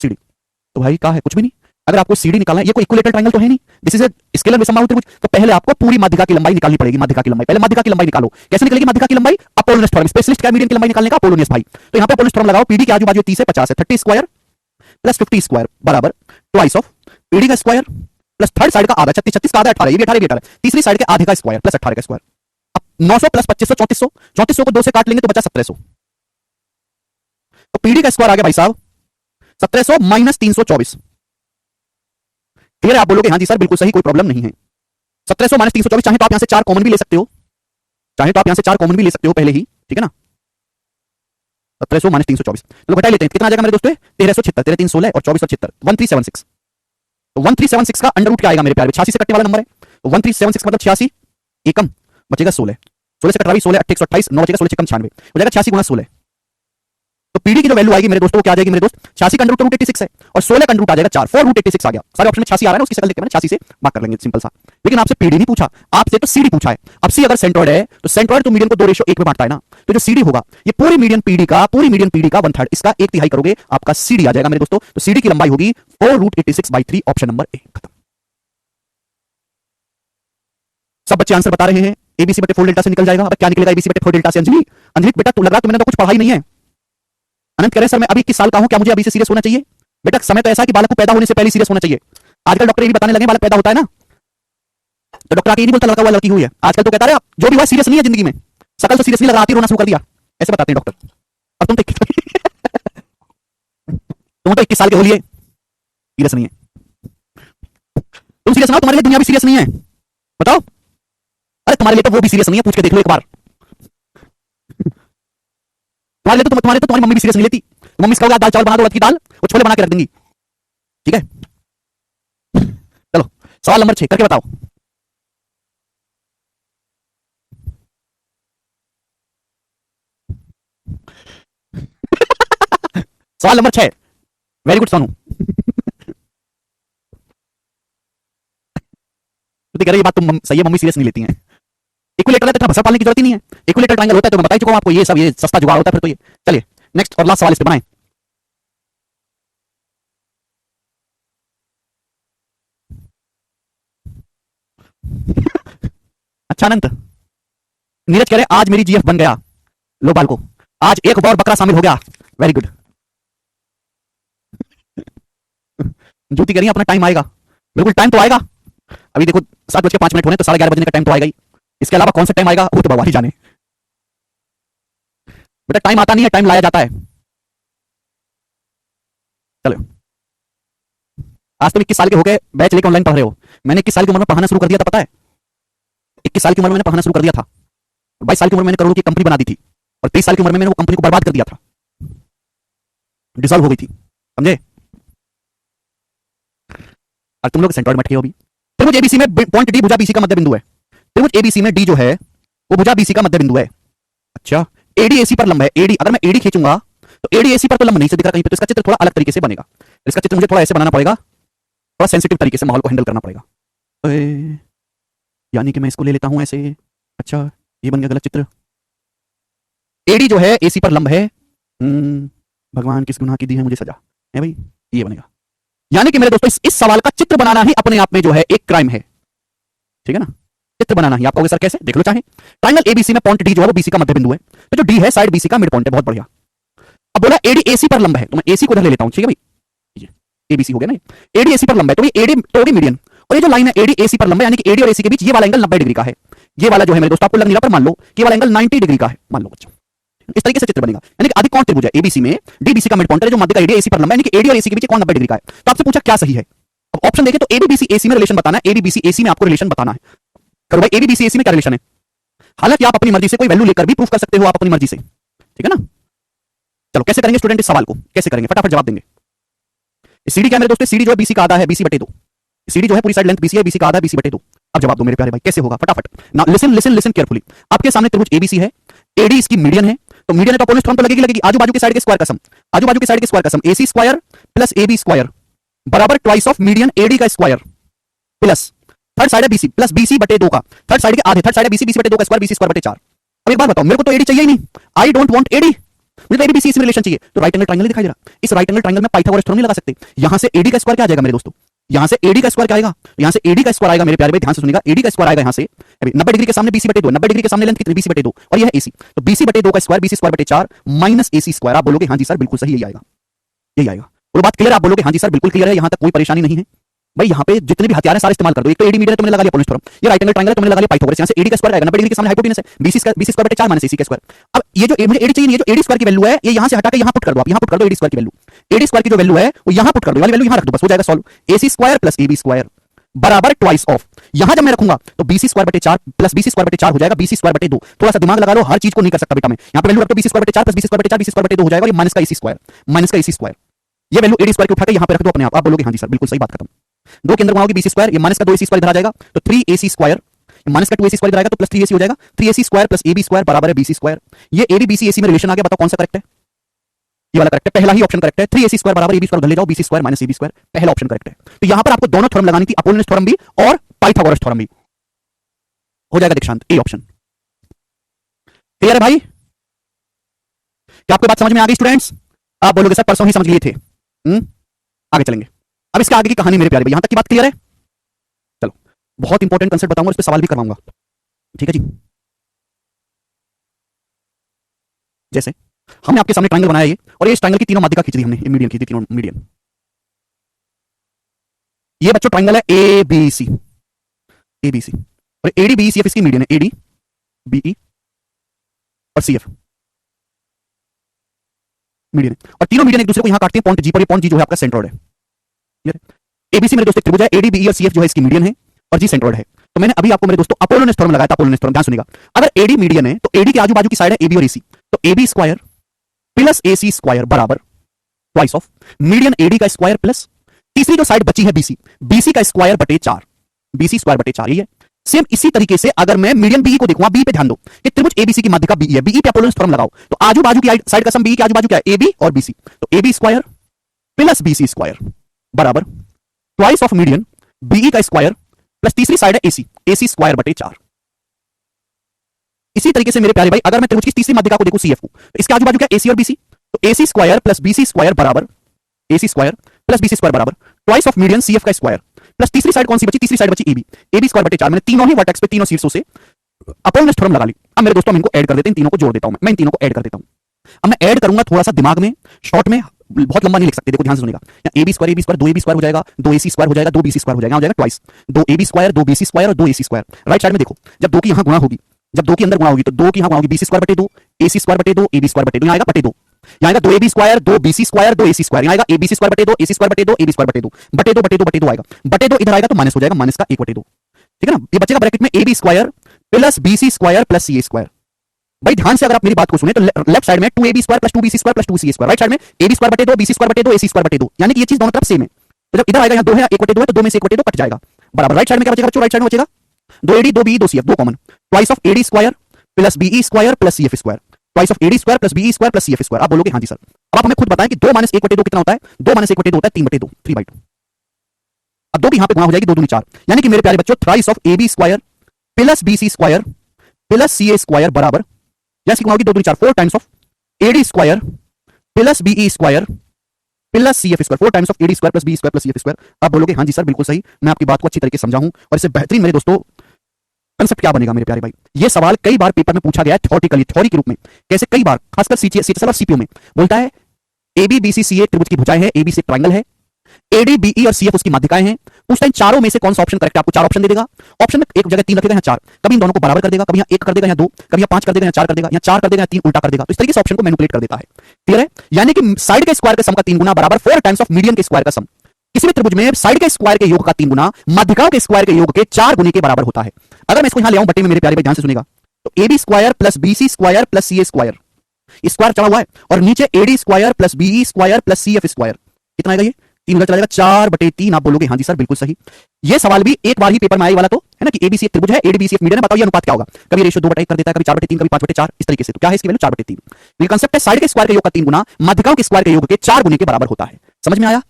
सीडी। तो भाई क्या है? कुछ भी नहीं। अगर आपको सीडी निकालना है, ये कोई इक्विलेटरल ट्रायंगल तो है नहीं, दिस इज अ स्केलर विषमबाहु त्रिभुज, तो पहले आपको पूरी माध्यिका की लंबाई निकालनी पड़ेगी। माध्यिका की लंबाई, पहले माध्यिका की लंबाई निकालो। कैसे निकलेगी माध्यिका की लंबाई? अपोलोनियस थ्योरम, स्पेशलिस्ट क्या मीडियन की लंबाई निकालने का? अपोलोनियस भाई। तो यहां पे अपोलोनियस थ्योरम लगाओ, पीडी के आजू बाजू 30 है 50 है, 30 स्क्वायर प्लस 50 स्क्वायर बराबर ट्वाइस ऑफ पीडी का स्क्वायर प्लस थर्ड साइड का आधा, 36 36 का आधा 18, ये भी 18, ये भी 18, तीसरी साइड के आधे का स्क्वायर प्लस 18 का स्क्वायर। अब 900 प्लस 2500 3400, 3400 को 2 से काट लेंगे तो बचा 1700। तो पीडी का स्क्वायर आ गया भाई साहब 1700 माइनस 324। क्लियर है? आप बोलोगे हाँ जी सर बिल्कुल सही, कोई प्रॉब्लम नहीं है। 1700 माइनस 324, चाहे तो आप यहां से 4 कॉमन भी ले सकते हो, चाहे तो आप यहां से 4 कॉमन भी ले सकते हो पहले ही, ठीक है ना। 1700 माइनस 324, चलो घटा लेते हैं, कितना आ जाएगा मेरे दोस्तों? 1376, 13 3 16 और 24 और 76, 1376। तो 1376 का अंडर रूट क्या आएगा मेरे प्यारे? 86 से कटने वाला नंबर है, तो 1376 मतलब 86 एकम बचेगा 16, 16 से कटवाई 16 8 128, 9 बचेगा 16 6 96 हो जाएगा 86 गुना 16। तो पीडी की जो वैल्यू आएगी मेरे दोस्तों वो क्या आ जाएगी मेरे दोस्त? 86 का अंडर रूट 86 है और 16 का अंडर रूट आ जाएगा 4, 4 रूट 86 आ गया। सारे ऑप्शन में 86 आ रहा है ना, उसकी शक्ल देखते हैं 86 से भाग कर लेंगे, सिंपल सा। लेकिन आपसे पीडी नहीं पूछा, आपसे तो सीडी पूछा है। अब सी अगर सेंट्रॉइड है तो सेंट्रॉइड तो मीडियन को 2:1 में बांटता है ना, तो जो सीडी होगा ये पूरी मीडियन पीडी का 1/3, इसका 1/3 करोगे आपका सीडी आ जाएगा मेरे दोस्तों। तो सीडी की लंबाई होगी 4 रूट 86/3, ऑप्शन नंबर ए। खत्म। सब बच्चे आंसर बता रहे हैं, एबीसी बटे 4 डेल्टा से निकल जाएगा। अब क्या निकलेगा एबीसी बटे 4 डेल्टा से? अंजलि, अंजलि बेटा तू लग रहा तुमने तो कुछ पढ़ा ही नहीं है। अनंत कह रहे सर मैं अभी 21 साल का हूं, क्या मुझे अभी से सीरियस होना चाहिए? बेटा समय तो ऐसा है कि बालक को पैदा होने से पहले सीरियस होना चाहिए। आजकल डॉक्टर ये भी बताने लगे बालक पैदा होता है ना तो डॉक्टर आके नहीं बोलता लड़का हुआ लड़की हुई है, आजकल तो कहता है जो भी हुआ सीरियस नहीं है जिंदगी में, शकल तो सीरियस नहीं लग रहा, आती रोना शुरू कर दिया, ऐसे बताते हैं डॉक्टर। और तुम तो 21 साल के हो लिए सीरियस नहीं है, तुम सीरियस ना, तुम्हारे लिए दुनिया भी सीरियस नहीं है। बताओ, अरे तुम्हारे लिए तो वो भी सीरियस नहीं है, पूछ के देख लो एक बार। तुम्हारे तो तुम्हारी मम्मी भी सीरियस नहीं लेती। मम्मी से कहोगे दाल चावल बना दो, उड़द की दाल, वो छोले बना के रख देंगी, ठीक है। चलो सवाल नंबर 6 करके बताओ। सवाल नंबर 6, वेरी गुड सोनू। तो कह रही ये बात तुम सही है, मम्मी सीरियस नहीं लेती हैं। इक्विलेटरल है तो इतना भसड़ पालने की जरूरत ही नहीं है, इक्विलेटरल ट्रायंगल होता है तो मैं बता ही चुका हूं आपको, ये सब ये सस्ता जुगाड़ होता है फिर तो ये। चलिए नेक्स्ट और लास्ट सवाल इस पे बनाएं। अच्छा अनंत, नीरज कह रहे आज मेरी जीएफ बन गया, लो बाल को, आज एक और बकरा शामिल हो गया, वेरी गुड। ज्योति कह रही है अपना टाइम आएगा, बिल्कुल टाइम तो आएगा। अभी देखो 7:05 होने, तो 11:30 बजने का टाइम तो आएगा ही। इसके अलावा कौन सा टाइम आएगा वो तो भगवान ही जाने। बेटा टाइम आता नहीं है, टाइम लाया जाता है। चलो आज तुम 21 साल के हो गए, बैच लेके ऑनलाइन पढ़ रहे हो। मैंने 21 साल की उम्र में पढ़ाना शुरू कर दिया था, पता है? 21 साल की उम्र में मैंने पढ़ाना शुरू कर दिया था, 22 साल की उम्र में मैंने करोड़ों की कंपनी बना दी थी, और 23 साल की उम्र में मैंने वो कंपनी को बर्बाद कर दिया था, डिसॉल्व हो गई थी, समझे? और तुम लोग सेंट्रॉइड में अटके हो अभी। त्रिभुज एबीसी में पॉइंट डी भुजा बीसी का मध्य बिंदु है। त्रिभुज एबीसी में डी जो है वो भुजा बीसी का मध्य बिंदु है। अच्छा, एडी एसी पर लंब है, एडी अगर मैं एडी खींचूंगा तो एडी एसी पर तो लंब नहीं से दिख रहा कहीं पे, तो इसका चित्र थोड़ा अलग तरीके से बनेगा। इसका चित्र मुझे थोड़ा ऐसे बनाना पड़ेगा, थोड़ा सेंसिटिव तरीके से माहौल को हैंडल करना पड़ेगा। यानी कि मैं इसको ले लेता हूं ऐसे। अच्छा ये बन गया गलत चित्र। एडी जो है एसी पर लंब है। भगवान किस गुनाह की दी है मुझे सजा, है भाई, ये बनेगा। यानी कि मेरे दोस्तों इस सवाल का चित्र बनाना ही अपने आप में जो है एक क्राइम है, ठीक है ना। चित्र बनाना ही, आप कहोगे सर कैसे, देख लो चाहे। ट्रायंगल एबीसी में पॉइंट डी जो है वो बीसी का मध्य बिंदु है, तो जो डी है साइड बीसी का मिड पॉइंट है, बहुत बढ़िया। अब बोला एडी एसी पर लंब है, तो मैं एसी को उधर ले लेता हूं, ठीक है भाई, एबीसी हो गया ना। एडी एसी पर लंब है तो ये एडी तो होगी मीडियन, और ये जो लाइन है एडी एसी पर लंब है, यानी कि एडी और एसी के बीच ये वाला एंगल 90 डिग्री का है। ये वाला जो है मेरे दोस्तों आपको लग नहीं रहा, पर मान लो कि वाला एंगल 90 डिग्री का है, मान लो बच्चों। इस तरीके से चित्र बनेगा, यानी कि आदि कौन त्रिभुज है एबीसी में, डीबीसी का मिड पॉइंट है जो मध्य का एडी एसी पर लंब है, यानी कि एडी और एसी के बीच कौन 90 डिग्री का है। तो आपसे पूछा क्या सही है। अब ऑप्शन देखें तो एबीबीसी एसी में रिलेशन बताना है, एबीबीसी एसी में आपको रिलेशन बताना है। करो भाई, एबीबीसी एसी में क्या रिलेशन है। हालांकि आप अपनी मर्जी से कोई वैल्यू लेकर भी प्रूफ कर सकते हो, आप अपनी मर्जी से, ठीक है ना। चलो कैसे करेंगे स्टूडेंट, इस सवाल को कैसे करेंगे, फटाफट जवाब देंगे। सीडी क्या मेरे दोस्तों, सीडी जो है बीसी का आधा है, बीसी बटे 2। सीडी जो है पूरी साइड लेंथ बीसी है, बीसी का आधा, बीसी बटे 2। अब जवाब दो मेरे प्यारे भाई, कैसे होगा फटाफट। Now listen listen listen carefully. आपके सामने त्रिभुज एबीसी है, एडी इसकी मीडियन है, तो मीडियन है तो अपोजिट तो लगेगी लगेगी। आजू बाजू के साइड के स्क्वायर का सम, आजू बाजू के साइड के स्क्वायर का sum, AC square plus AB square बराबर ट्वाइस ऑफ मीडियन एडी का स्क्वायर प्लस थर्ड साइड है बीसी प्लस बीसी बटे 2 का थर्ड साइड के आधे, थर्ड साइड है बीसी, बीसी बटे 2 का स्क्वायर, बीसी स्क्वायर बटे 4। अब एक बात बताओ, मेरे को तो एडी चाहिए ही नहीं, आई डोंट वांट एडी, मुझे एडी बीसी में रिलेशन चाहिए। तो राइट एंगल ट्रायंगल दिखाई दे रहा, इस राइट एंगल ट्रायंगल में पाइथागोरस थ्योरम नहीं लगा सकते। यहां से एडी का स्क्वायर क्या आ जाएगा मेरे दोस्तों, यहां से एडी का स्क्वायर क्या आएगा, यहां से एडी का स्क्वायर आएगा मेरे प्यारे भाई, ध्यान से सुनिएगा, एडी का स्क्वायर आएगा यहां से 90 डिग्री के सामने बीसी बटे 2, 90 डिग्री के सामने लेंथ कितनी, बीसी बटे 2, और यह एसी, तो बीसी बटे 2 का स्क्वायर, बीसी स्क्वायर बटे 4 माइनस एसी स्क्वायर। आप बोलोगे हां जी सर बिल्कुल सही, यही आएगा, यही आएगा। वो बात क्लियर, आप बोलोगे हां जी सर बिल्कुल क्लियर है, यहां तक कोई परेशानी नहीं है, भाई यहाँ पे जितने भी हथियार हैं सारे इस्तेमाल कर दो। एक तो एडी मीडियन तुमने लगा लिया अपोलोनस थ्योरम, ये राइट एंगल ट्रायंगल तुमने लगा लिया पाइथागोरस, यहाँ से एडी का स्क्वायर आएगा 90 डिग्री के सामने हाइपोटेनस है, बीसी स्क्वायर 4 - अब ये जो मुझे एडी चाहिए, ये जो एडी स्क्वायर की वैल्यू है ये यहाँ से हटा के यहाँ पुट कर दो, आप यहाँ पुट कर दो एडी स्क्वायर की वैल्यू, एडी स्क्वायर की जो वैल्यू है वो यहाँ पुट कर दो, वाली वैल्यू यहाँ रख दो, बस हो जाएगा solve. AC square plus AB square बराबर ट्वाइस ऑफ, यहां जब मैं रखूंगा तो बीसी स्क्वायर बटे 4 प्लस बीसी स्क्वायर बटे 4 हो जाएगा बीसी स्क्वायर बटे 2। थोड़ा सा दिमाग लगा लो, हर चीज को नहीं कर सकता बेटा मैं, यहां पे वैल्यू रख दो बीसी स्क्वायर बटे 4 प्लस बीसी स्क्वायर बटे 4 बीसी स्क्वायर बटे 2 हो जाएगा, और ये माइनस का एसी स्क्वायर, ये वैल्यू एडी स्क्वायर की उठा के यहां पे रख दो अपने आप बोलोगे हाँ जी सर बिल्कुल सही बात, खत्म। 2 के अंदर गुणाओगे बीसी स्क्वायर, ये माइनस का 2 एसी स्क्वायर इधर आ जाएगा, तो 3 एसी स्क्वायर माइनस का 2 एसी स्क्वायर इधर आएगा तो प्लस 3 एसी हो जाएगा, 3 AC square plus AB square बराबर है बीसी स्क्वायर। ये एबी बीसी एसी में रिलेशन आ गया, बताओ कौन सा करेक्ट है? ये वाला करेक्ट है, पहला ही ऑप्शन करेक्ट है। 3 एसी स्क्वायर बराबर एबी स्क्वायर उधर ले जाओ, BC square minus AB square, पहला ऑप्शन करेक्ट है। तो यहां पर आपको दोनों थ्योरम लगानी थी, अपोलोनस थ्योरम भी और पाइथागोरस थ्योरम भी, हो जाएगा दीक्षांत ए ऑप्शन। क्लियर है भाई? क्या आपको बात समझ में आ गई स्टूडेंट्स? आप बोलोगे सर परसों ही समझ लिए थे। आगे चलेंगे, अब इसके आगे की कहानी मेरे प्यारे भाई, यहां तक की बात क्लियर है? चलो बहुत इंपॉर्टेंट कंसेप्ट बताऊंगा, इस पे सवाल भी करवाऊंगा, ठीक है जी। जैसे हमने आपके सामने ट्रायंगल बनाया ये, और ये इस ट्रायंगल की तीनों माध्यिका खींच दी हमने, मीडियन खींच दी, तीनों मीडियन। ये बच्चों ट्रायंगल है ए बी सी, और एडी बी सी एफ इसकी मीडियन है, एडी बीई और सी एफ मीडियन है, और तीनों मीडियन एक दूसरे को यहां काटते हैं पॉइंट जी पर, ये पॉइंट जी जो है आपका सेंट्रोइड है। एबीसी मेरे दोस्तों त्रिभुज है, एडी बीई और सीएफ जो है इसकी मीडियन है, और जी सेंट्रोइड है। तो मैंने अभी आपको मेरे दोस्तों अपोलोनस थ्योरम लगाया था, अपोलोनस थ्योरम ध्यान सुनिएगा। अगर एडी मीडियन है तो एडी के आजू बाजू की साइड है एबी और एसी, तो AB square plus AC square बराबर ट्वाइस ऑफ मीडियन एडी का स्क्वायर प्लस तीसरी जो साइड बची है बीसी, बीसी का स्क्वायर बटे 4, बीसी स्क्वायर बटे 4 ये है। सेम इसी तरीके से अगर मैं मीडियन बीई को देखूंगा, बी पे ध्यान दो कि त्रिभुज एबीसी की माध्यिका बीई है, बीई पे अपोलोनस थ्योरम लगाओ, तो आजू बाजू की साइड का सम बीई के आजू बाजू क्या है, एबी और बीसी, तो AB square plus BC square बराबर ट्वाइस ऑफ मीडियन बीई का स्क्वायर प्लस तीसरी साइड है एसी, एसी स्क्वायर बटे 4। इसी तरीके से मेरे प्यारे भाई अगर मैं त्रिभुज की तीसरी माध्यिका को देखूं सीएफ को, तो इसके आजू बाजू क्या एसी और बीसी, तो AC square plus BC square बराबर AC square plus BC square बराबर ट्वाइस ऑफ मीडियन सीएफ का स्क्वायर प्लस तीसरी साइड कौन सी बची, तीसरी साइड बची एबी, एबी स्क्वायर बटे 4। मैंने तीनों ही वर्टेक्स पे तीनों शीर्षों से अपोलोनस थ्योरम लगा ली। अब मेरे दोस्तों हम इनको ऐड कर देते हैं, इन तीनों को जोड़ देता हूं मैं इन तीनों को ऐड कर देता हूं। अब मैं ऐड करूंगा थोड़ा सा दिमाग में, शॉर्ट में, बहुत लंबा नहीं लिख सकते, देखो ध्यान से सुनिएगा। यहाँ एबी स्क्वायर 2 एबी स्क्वायर हो जाएगा, 2 एसी स्क्वायर हो जाएगा, 2 बीसी स्क्वायर हो जाएगा, हो जाएगा twice 2 AB square 2 BC square और 2 एसी स्क्वायर। राइट साइड में देखो, जब 2 की यहां गुणा होगी, जब 2 की अंदर गुणा होगी तो 2 की यहां गुणा होगी, बीसी स्क्वायर बटे 2 एसी स्क्वायर बटे 2 एबी स्क्वायर बटे 2, यहां आएगा बटे 2, यहां आएगा 2 AB square 2 BC square 2 AC square, यहां आएगा एबीसी स्क्वायर बटे 2 एसी स्क्वायर बटे 2 एबी स्क्वायर बटे 2 बटे 2 बटे 2 बटे 2 आएगा, बटे 2 इधर आएगा तो माइनस हो जाएगा, माइनस का 1 बटे 2, ठीक है ना। ये बचेगा ब्रैकेट में AB square plus BC square plus C square. भाई ध्यान से अगर आप मेरी बात को सुने तो लेफ्ट साइड में 2ab square plus 2bc square plus 2c square, right side में ab स्क्वायर बटे 2 bc स्क्वायर बटे 2 ac स्क्वायर बटे 2, यानी कि ये चीज दोनों तरफ सेम है। तो जब इधर आएगा, यहाँ 2 है 1 बटे 2 है, तो 2 में से 1 बटे 2 कट जाएगा, बराबर। राइट साइड में क्या बचेगा बच्चों, राइट साइड में बचेगा 2ad 2be 2cf 2 common, twice of ad square plus be square plus cf square, twice of ad square plus be square plus cf square. आप बोलोगे हाँ जी सर। अब आप हमें खुद बताएं कि 2 - 1 बटे 2 कितना होता है, 2 - 1 बटे 2 होता है 3 बटे 2, 3/2। अब 2 की यहां पे गुणा हो जाएगी, 2 दूनी 4, यानी कि मेरे प्यारे बच्चों thrice of ab square plus bc square plus ca square बराबर, जैसे गुणा होगी 2 दूनी 4, 4 times of ad square plus be square plus cf square, 4 times of ad square plus be square plus cf square. आप बोलोगे हाँ जी सर बिल्कुल सही, मैं आपकी बात को अच्छी तरीके से समझा हूं, और इससे बेहतरीन मेरे दोस्तों कंसेप्ट क्या बनेगा मेरे प्यारे भाई। ये सवाल कई बार पेपर में पूछा गया है थ्योरेटिकली, थ्योरी के रूप में, कैसे कई बार खासकर सीएचएसएल और सीपीयू में बोलता है एबी बीसी सीए त्रिभुज की भुजाएं हैं, एबी से ट्रायंगल है, एडी बीई और सीएफ उसकी माध्यिकाएं हैं। उस टाइम चारों में से कौन सा ऑप्शन करेक्ट है, आपको 4 ऑप्शन दे देगा, ऑप्शन में एक जगह 3 रखेगा, यहाँ 4, कभी इन दोनों को बराबर कर देगा, कभी यहाँ 1 कर देगा, यहाँ 2, कभी यहाँ 5 कर देगा, यहाँ 4 कर देगा, यहाँ 4 कर देगा, यहाँ 3 उल्टा कर देगा। तो इस तरीके से ऑप्शन को मैनिपुलेट कर देता है, क्लियर है। यानी कि साइड के स्क्वायर का सम का 3 गुना बराबर 4 टाइम्स ऑफ मीडियन के स्क्वायर का सम। किसी भी त्रिभुज में साइड के स्क्वायर के योग का 3 गुना माध्यिकाओं के स्क्वायर के योग के 4 गुने के बराबर होता है। अगर मैं इसको यहां ले आऊं बट्टे में, मेरे प्यारे भाई ध्यान से सुनेगा, तो AB square plus BC square plus C square, square चढ़ा हुआ है, और नीचे AD square plus BE square plus CF square, कितना आएगा ये 3 उधर चला जाएगा, 4/3। आप बोलोगे हाँ जी सर बिल्कुल सही। ये सवाल भी एक बार ही पेपर में आए वाला तो है ना, कि एबीसी एक त्रिभुज है, एडी बीसी एक मीडियन है, बताओ ये अनुपात क्या होगा, कभी रेशियो 2/1 कर देता है, कभी 4/3, कभी 5/4, इस तरीके से। तो क्या है इसकी वैल्यू 4/3। ये कांसेप्ट है साइड के स्क्वायर के योग का 3 गुना माध्यिकाओं के स्क्वायर के योग के 4 गुने के बराबर होता है। समझ में आया?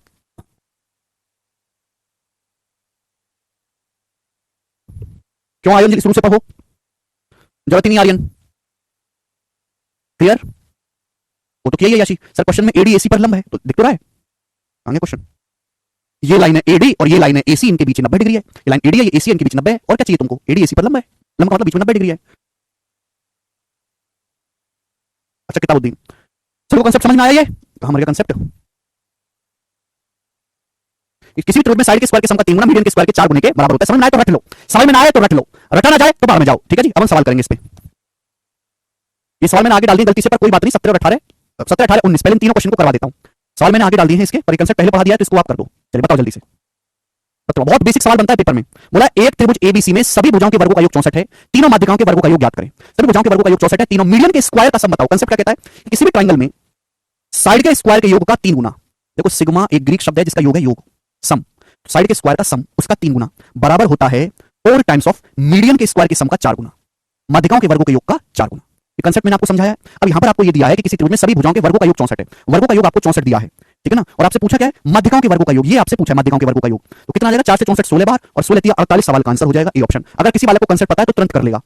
क्यों आर्यन जी शुरू से पढ़ो, जरूरत ही नहीं आर्यन, क्लियर। वो तो किया है याशी सर, क्वेश्चन में एडी एसी पर लंब है, तो दिख तो रहा है आगे क्वेश्चन। ये लाइन है एडी और ये लाइन है एसी, इनके बीच 90 डिग्री है, ये लाइन एडी है ये एसी, इनके बीच 90 है, और क्या चाहिए तुमको, एडी एसी पर लंब है, लंब का मतलब बीच में 90 डिग्री है। अच्छा किताबुद्दीन, चलो कंसेप्ट समझ में आया, ये कहां मर गया कंसेप्ट। किसी भी त्रिभुज में साइड के स्क्वायर के सम का 3 गुना मीडियन के स्क्वायर के 4 गुने के बराबर होता है। समझ में आए तो रट लो, समझ में ना आए तो रट लो, रटा ना जाए तो बाद में जाओ। ठीक है जी, अब हम सवाल करेंगे इस पे। ये सवाल मैंने आगे डाल दिए गलती से, पर कोई बात नहीं। 17 और 18, 17 18 19, पहले इन तीनों क्वेश्चन को करवा देता हूं। सवाल मैंने आगे डाल दिए हैं इसके, पर कंसेप्ट पहले पढ़ा दिया है तो इसको आप कर दो। चलिए बताओ जल्दी से। तो बहुत बेसिक सवाल बनता है पेपर में। बोला एक त्रिभुज एबीसी में सभी भुजाओं के वर्गों का योग 64 है, तीनों माध्यिकाओं के वर्गों का योग ज्ञात करें। सभी भुजाओं के वर्गों का योग 64 है, तीनों मीडियन के स्क्वायर का सम बताओ। कंसेप्ट क्या कहता है कि किसी भी ट्रायंगल में साइड के स्क्वायर के योग का 3 गुना, देखो सिग्मा एक ग्रीक शब्द है जिसका योग है योग, सम, साइड के स्क्वायर का सम उसका 3 गुना बराबर होता है 4 टाइम्स ऑफ मीडियन के स्क्वायर के सम का 4 गुना, माध्यिकाओं के वर्गों के योग का 4 गुना। ये कंसेप्ट मैंने आपको समझाया है। अब यहां पर आपको ये दिया है कि किसी त्रिभुज में सभी भुजाओं के वर्गों का योग 64 है, वर्गों का योग आपको 64 दिया है, ठीक है ना। और आपसे पूछा क्या है, माध्यिकाओं के वर्गों का योग, ये आपसे पूछा है माध्यिकाओं के वर्गों का योग। तो कितना आ जाएगा, 4 से 64 16 बार और 16 3 48 सवाल का आंसर हो जाएगा ए ऑप्शन। अगर किसी वाले को कंसेप्ट पता है तो तुरंत कर लेगा।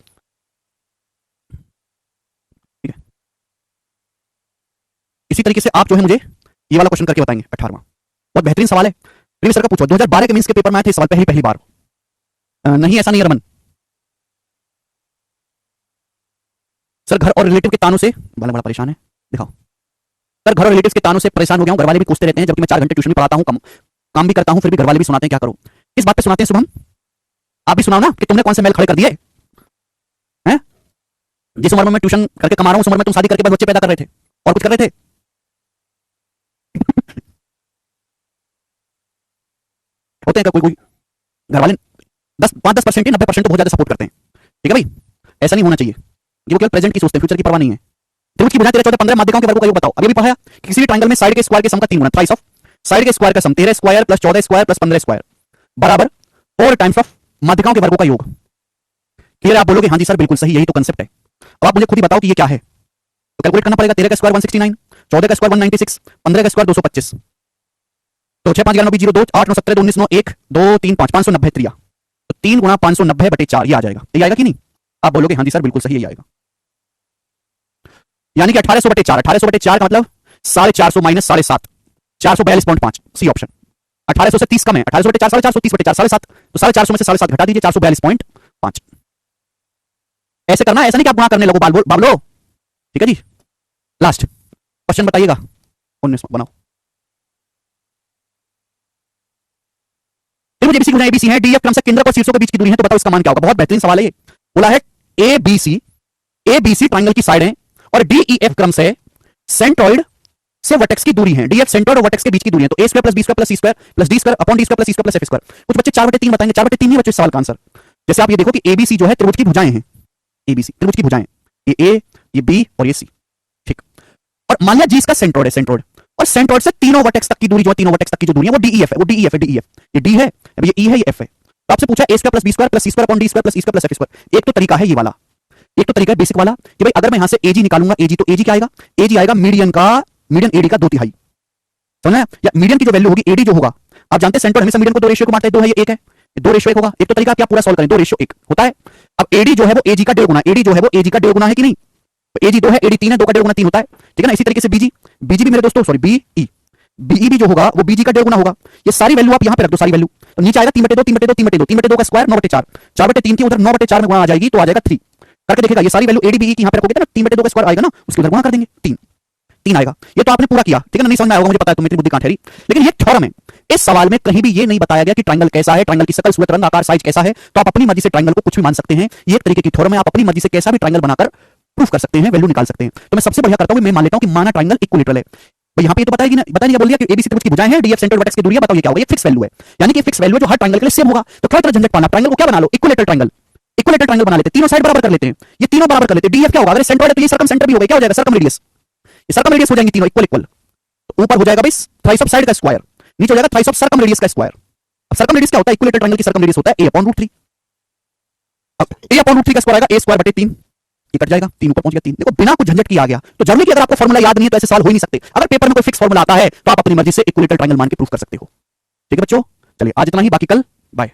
ठीक है, इसी तरीके से आप जो है मुझे ये वाला क्वेश्चन करके बताएंगे 18वां। बहुत बेहतरीन सवाल है, प्रीवियस सर का पूछो, 2012 के मींस के पेपर में आए थे सवाल पहली बार। नहीं ऐसा नहीं है रमन सर, घर और रिलेटिव के तानों से बड़ा परेशान है। दिखाओ सर, घर और रिलेटिव के तानों से परेशान हो गया हूं, घर वाले भी पूछते रहते हैं, जबकि मैं 4 घंटे ट्यूशन भी पढ़ाता हूं, काम भी करता हूं, फिर भी घर वाले भी सुनाते हैं, क्या करूं। किस बात पे सुनाते हैं शुभम, आप भी सुनाओ ना कि तुमने कौन से मेल खड़े कर दिए हैं। जिस उम्र में मैं ट्यूशन करके कमा रहा हूं उस उम्र में तुम शादी करके बस बच्चे पैदा कर रहे थे और कुछ कर रहे थे। होते हैं क्या कोई घर वाले 5-10% 90% तो बहुत ज्यादा सपोर्ट करते हैं। ठीक है भाई, ऐसा नहीं होना चाहिए। ये वो केवल प्रेजेंट की सोचते हैं, फ्यूचर की परवाह नहीं है। त्रिभुज की भुजाएं 13 14 15 माध्यिकाओं के वर्गों का योग बताओ। अभी भी पढ़ा कि किसी भी ट्रायंगल में साइड के स्क्वायर के सम का 3 गुना, थ्राइस ऑफ साइड के स्क्वायर का सम 13 square plus 14 square plus 15 square बराबर 4 टाइम्स ऑफ माध्यिकाओं के वर्गों का योग। क्लियर? आप बोलोगे हां जी सर बिल्कुल सही, यही तो कंसेप्ट है। अब आप मुझे खुद ही बताओ कि ये क्या है, तो कैलकुलेट करना पड़ेगा। 13 का स्क्वायर 169, 14 का स्क्वायर 196, 15 का स्क्वायर 225, तो 6 5 11 9 20 2 8 9 17 2 19 9 1 2 3 5 590 त्रिया, तो 3 गुना 590/4 ये आ जाएगा। ये आएगा कि नहीं? आप बोलोगे हां जी सर बिल्कुल सही, ये आएगा। यानी कि 1800/4, 1800/4 का मतलब 450 माइनस 7.5, 442.5, सी ऑप्शन। 1800 से 30 कम है, 1800/4 450, 30/4 7.5, तो 450 में से 7.5 घटा दीजिए, 442.5। ऐसे करना, ऐसा नहीं कि आप गुणा करने लगो बाबलो। ठीक है जी, लास्ट क्वेश्चन बताइएगा 19 बनाओ। त्रिभुज एबीसी भुजाएं एबीसी हैं, डीएफ क्रम से केंद्रक और शीर्षों के बीच की दूरी है, तो बताओ इसका मान क्या होगा। बहुत बेहतरीन सवाल है ये। बोला है एबीसी ट्रायंगल की साइड है और डीईएफ क्रम से सेंट्रॉइड से वर्टेक्स की दूरी है। डीएफ सेंट्रॉइड और वर्टेक्स के बीच की दूरी है, तो A square plus B square plus C square plus D square upon D square plus C square plus F square. कुछ बच्चे 4/3 बताएंगे, 4/3 ही बच्चे इस सवाल का आंसर। जैसे आप ये देखो कि एबीसी जो है त्रिभुज की भुजाएं हैं, एबीसी त्रिभुज की भुजाएं, ये ए, ये बी और ये सी, ठीक। और मान लिया जी इसका सेंट्रॉइड है, सेंट्रॉइड और सेंट्रॉइड से तीनों वर्टेक्स तक की दूरी जो है, तीनों वर्टेक्स तक की जो दूरी है वो डीईएफ है, वो डीईएफ है, डीईएफ। ये डी है, अब ये ई है, ये एफ है। तो आपसे पूछा A square plus B square plus C square upon D square plus E square plus F square. एक तो तरीका है ये वाला, एक तो तरीका है बेसिक वाला कि भाई अगर मैं यहां से एजी निकालूंगा, एजी तो एजी क्या आएगा, एजी आएगा मीडियन एडी का 2/3, समझ में? या मीडियन की जो वैल्यू होगी एडी जो होगा, आप जानते हैं सेंट्रॉइड हमेशा मीडियन को 2 रेशियो को मारता है, 2 है ये 1 है, 2 रेशियो 1 होगा। एक तो तरीका क्या पूरा सॉल्व करें, 2 रेशियो 1 होता है। अब एडी जो है वो एजी का 1.5 गुना, एडी जो है वो एजी का 1.5 गुना है कि नहीं, तो एजी 2 है, एडी 3 है, 2 का 1.5 गुना 3 होता है, ठीक है ना। इसी तरीके से बीजी भी मेरे दोस्तों, सॉरी बीई भी जो होगा वो बीजी का 1.5 गुना होगा। ये सारी वैल्यू आप यहां पे रख दो, सारी वैल्यू, तो नीचे आएगा 3/2 3/2 3/2 3/2 का स्क्वायर 9/4, 4/3 की उधर 9/4 में गुणा आ जाएगी, तो आ जाएगा 3 करके देखिएगा। ये सारी वैल्यू एडी बीई की यहां पे रखोगे ना, 3/2 का स्क्वायर आएगा ना, उसके उधर गुणा कर देंगे, 3 आएगा। ये तो आपने पूरा किया, ठीक है ना। नहीं समझ में आएगा मुझे पता है, तुम इतनी बुद्धि कहां ठहरी। लेकिन ये थ्योरम है, इस सवाल में कहीं भी ये नहीं बताया गया कि ट्रायंगल कैसा है, ट्रायंगल की शकल सूरत रंग आकार साइज कैसा है, तो आप अपनी मर्जी से ट्रायंगल को कुछ भी मान सकते हैं। ये एक तरीके की थ्योरम है, आप अपनी मर्जी से कैसा भी ट्रायंगल बनाकर प्रूफ कर सकते हैं, वैल्यू निकाल सकते हैं। तो मैं सबसे बढ़िया करता हूं, मैं मान लेता हूं कि माना ट्रायंगल इक्विलेटरल है। भाई यहां पे तो बताएगी ना, बता नहीं बोल दिया कि एबीसी त्रिभुज की भुजाएं हैं, डीएफ सेंट्रॉइड वर्टेक्स की दूरी है, बताओ ये क्या होगा। ये फिक्स वैल्यू है, यानी कि फिक्स वैल्यू जो हर ट्रायंगल के लिए सेम होगा। तो थोड़ा झंझट पाना, ट्रायंगल को क्या बना लो, इक्विलेटरल ट्रायंगल, इक्विलेटरल ट्रायंगल बना लेते हैं, तीनों साइड बराबर कर लेते हैं, ये तीनों बराबर कर लेते हैं। डीएफ क्या होगा, अगर सेंट्रॉइड है तो ये सर्कम सेंटर भी होगा, क्या हो जाएगा, सर्कम रेडियस, ये सर्कम रेडियस हो जाएंगे तीनों इक्वल इक्वल। तो ऊपर हो जाएगा बस थ्राइस ऑफ साइड का स्क्वायर, नीचे हो जाएगा थ्राइस ऑफ सर्कम रेडियस का स्क्वायर। अब सर्कम रेडियस क्या होता है, इक्विलेटरल ट्रायंगल की सर्कम रेडियस होता है a/√3। अब a/√3 का स्क्वायर आएगा a²/3, ये कट जाएगा, 3 ऊपर पहुंच गया 3। देखो बिना कुछ झंझट की आ गया। तो जरूरी कि अगर आपको फॉर्मूला याद नहीं है तो ऐसे सवाल हो ही नहीं सकते। अगर पेपर में कोई फिक्स फॉर्मूला आता है तो आप अपनी मर्जी से इक्विलेटरल ट्रायंगल मान के प्रूफ कर सकते हो। ठीक है बच्चों, चलिए आज इतना ही, बाकी कल बाय।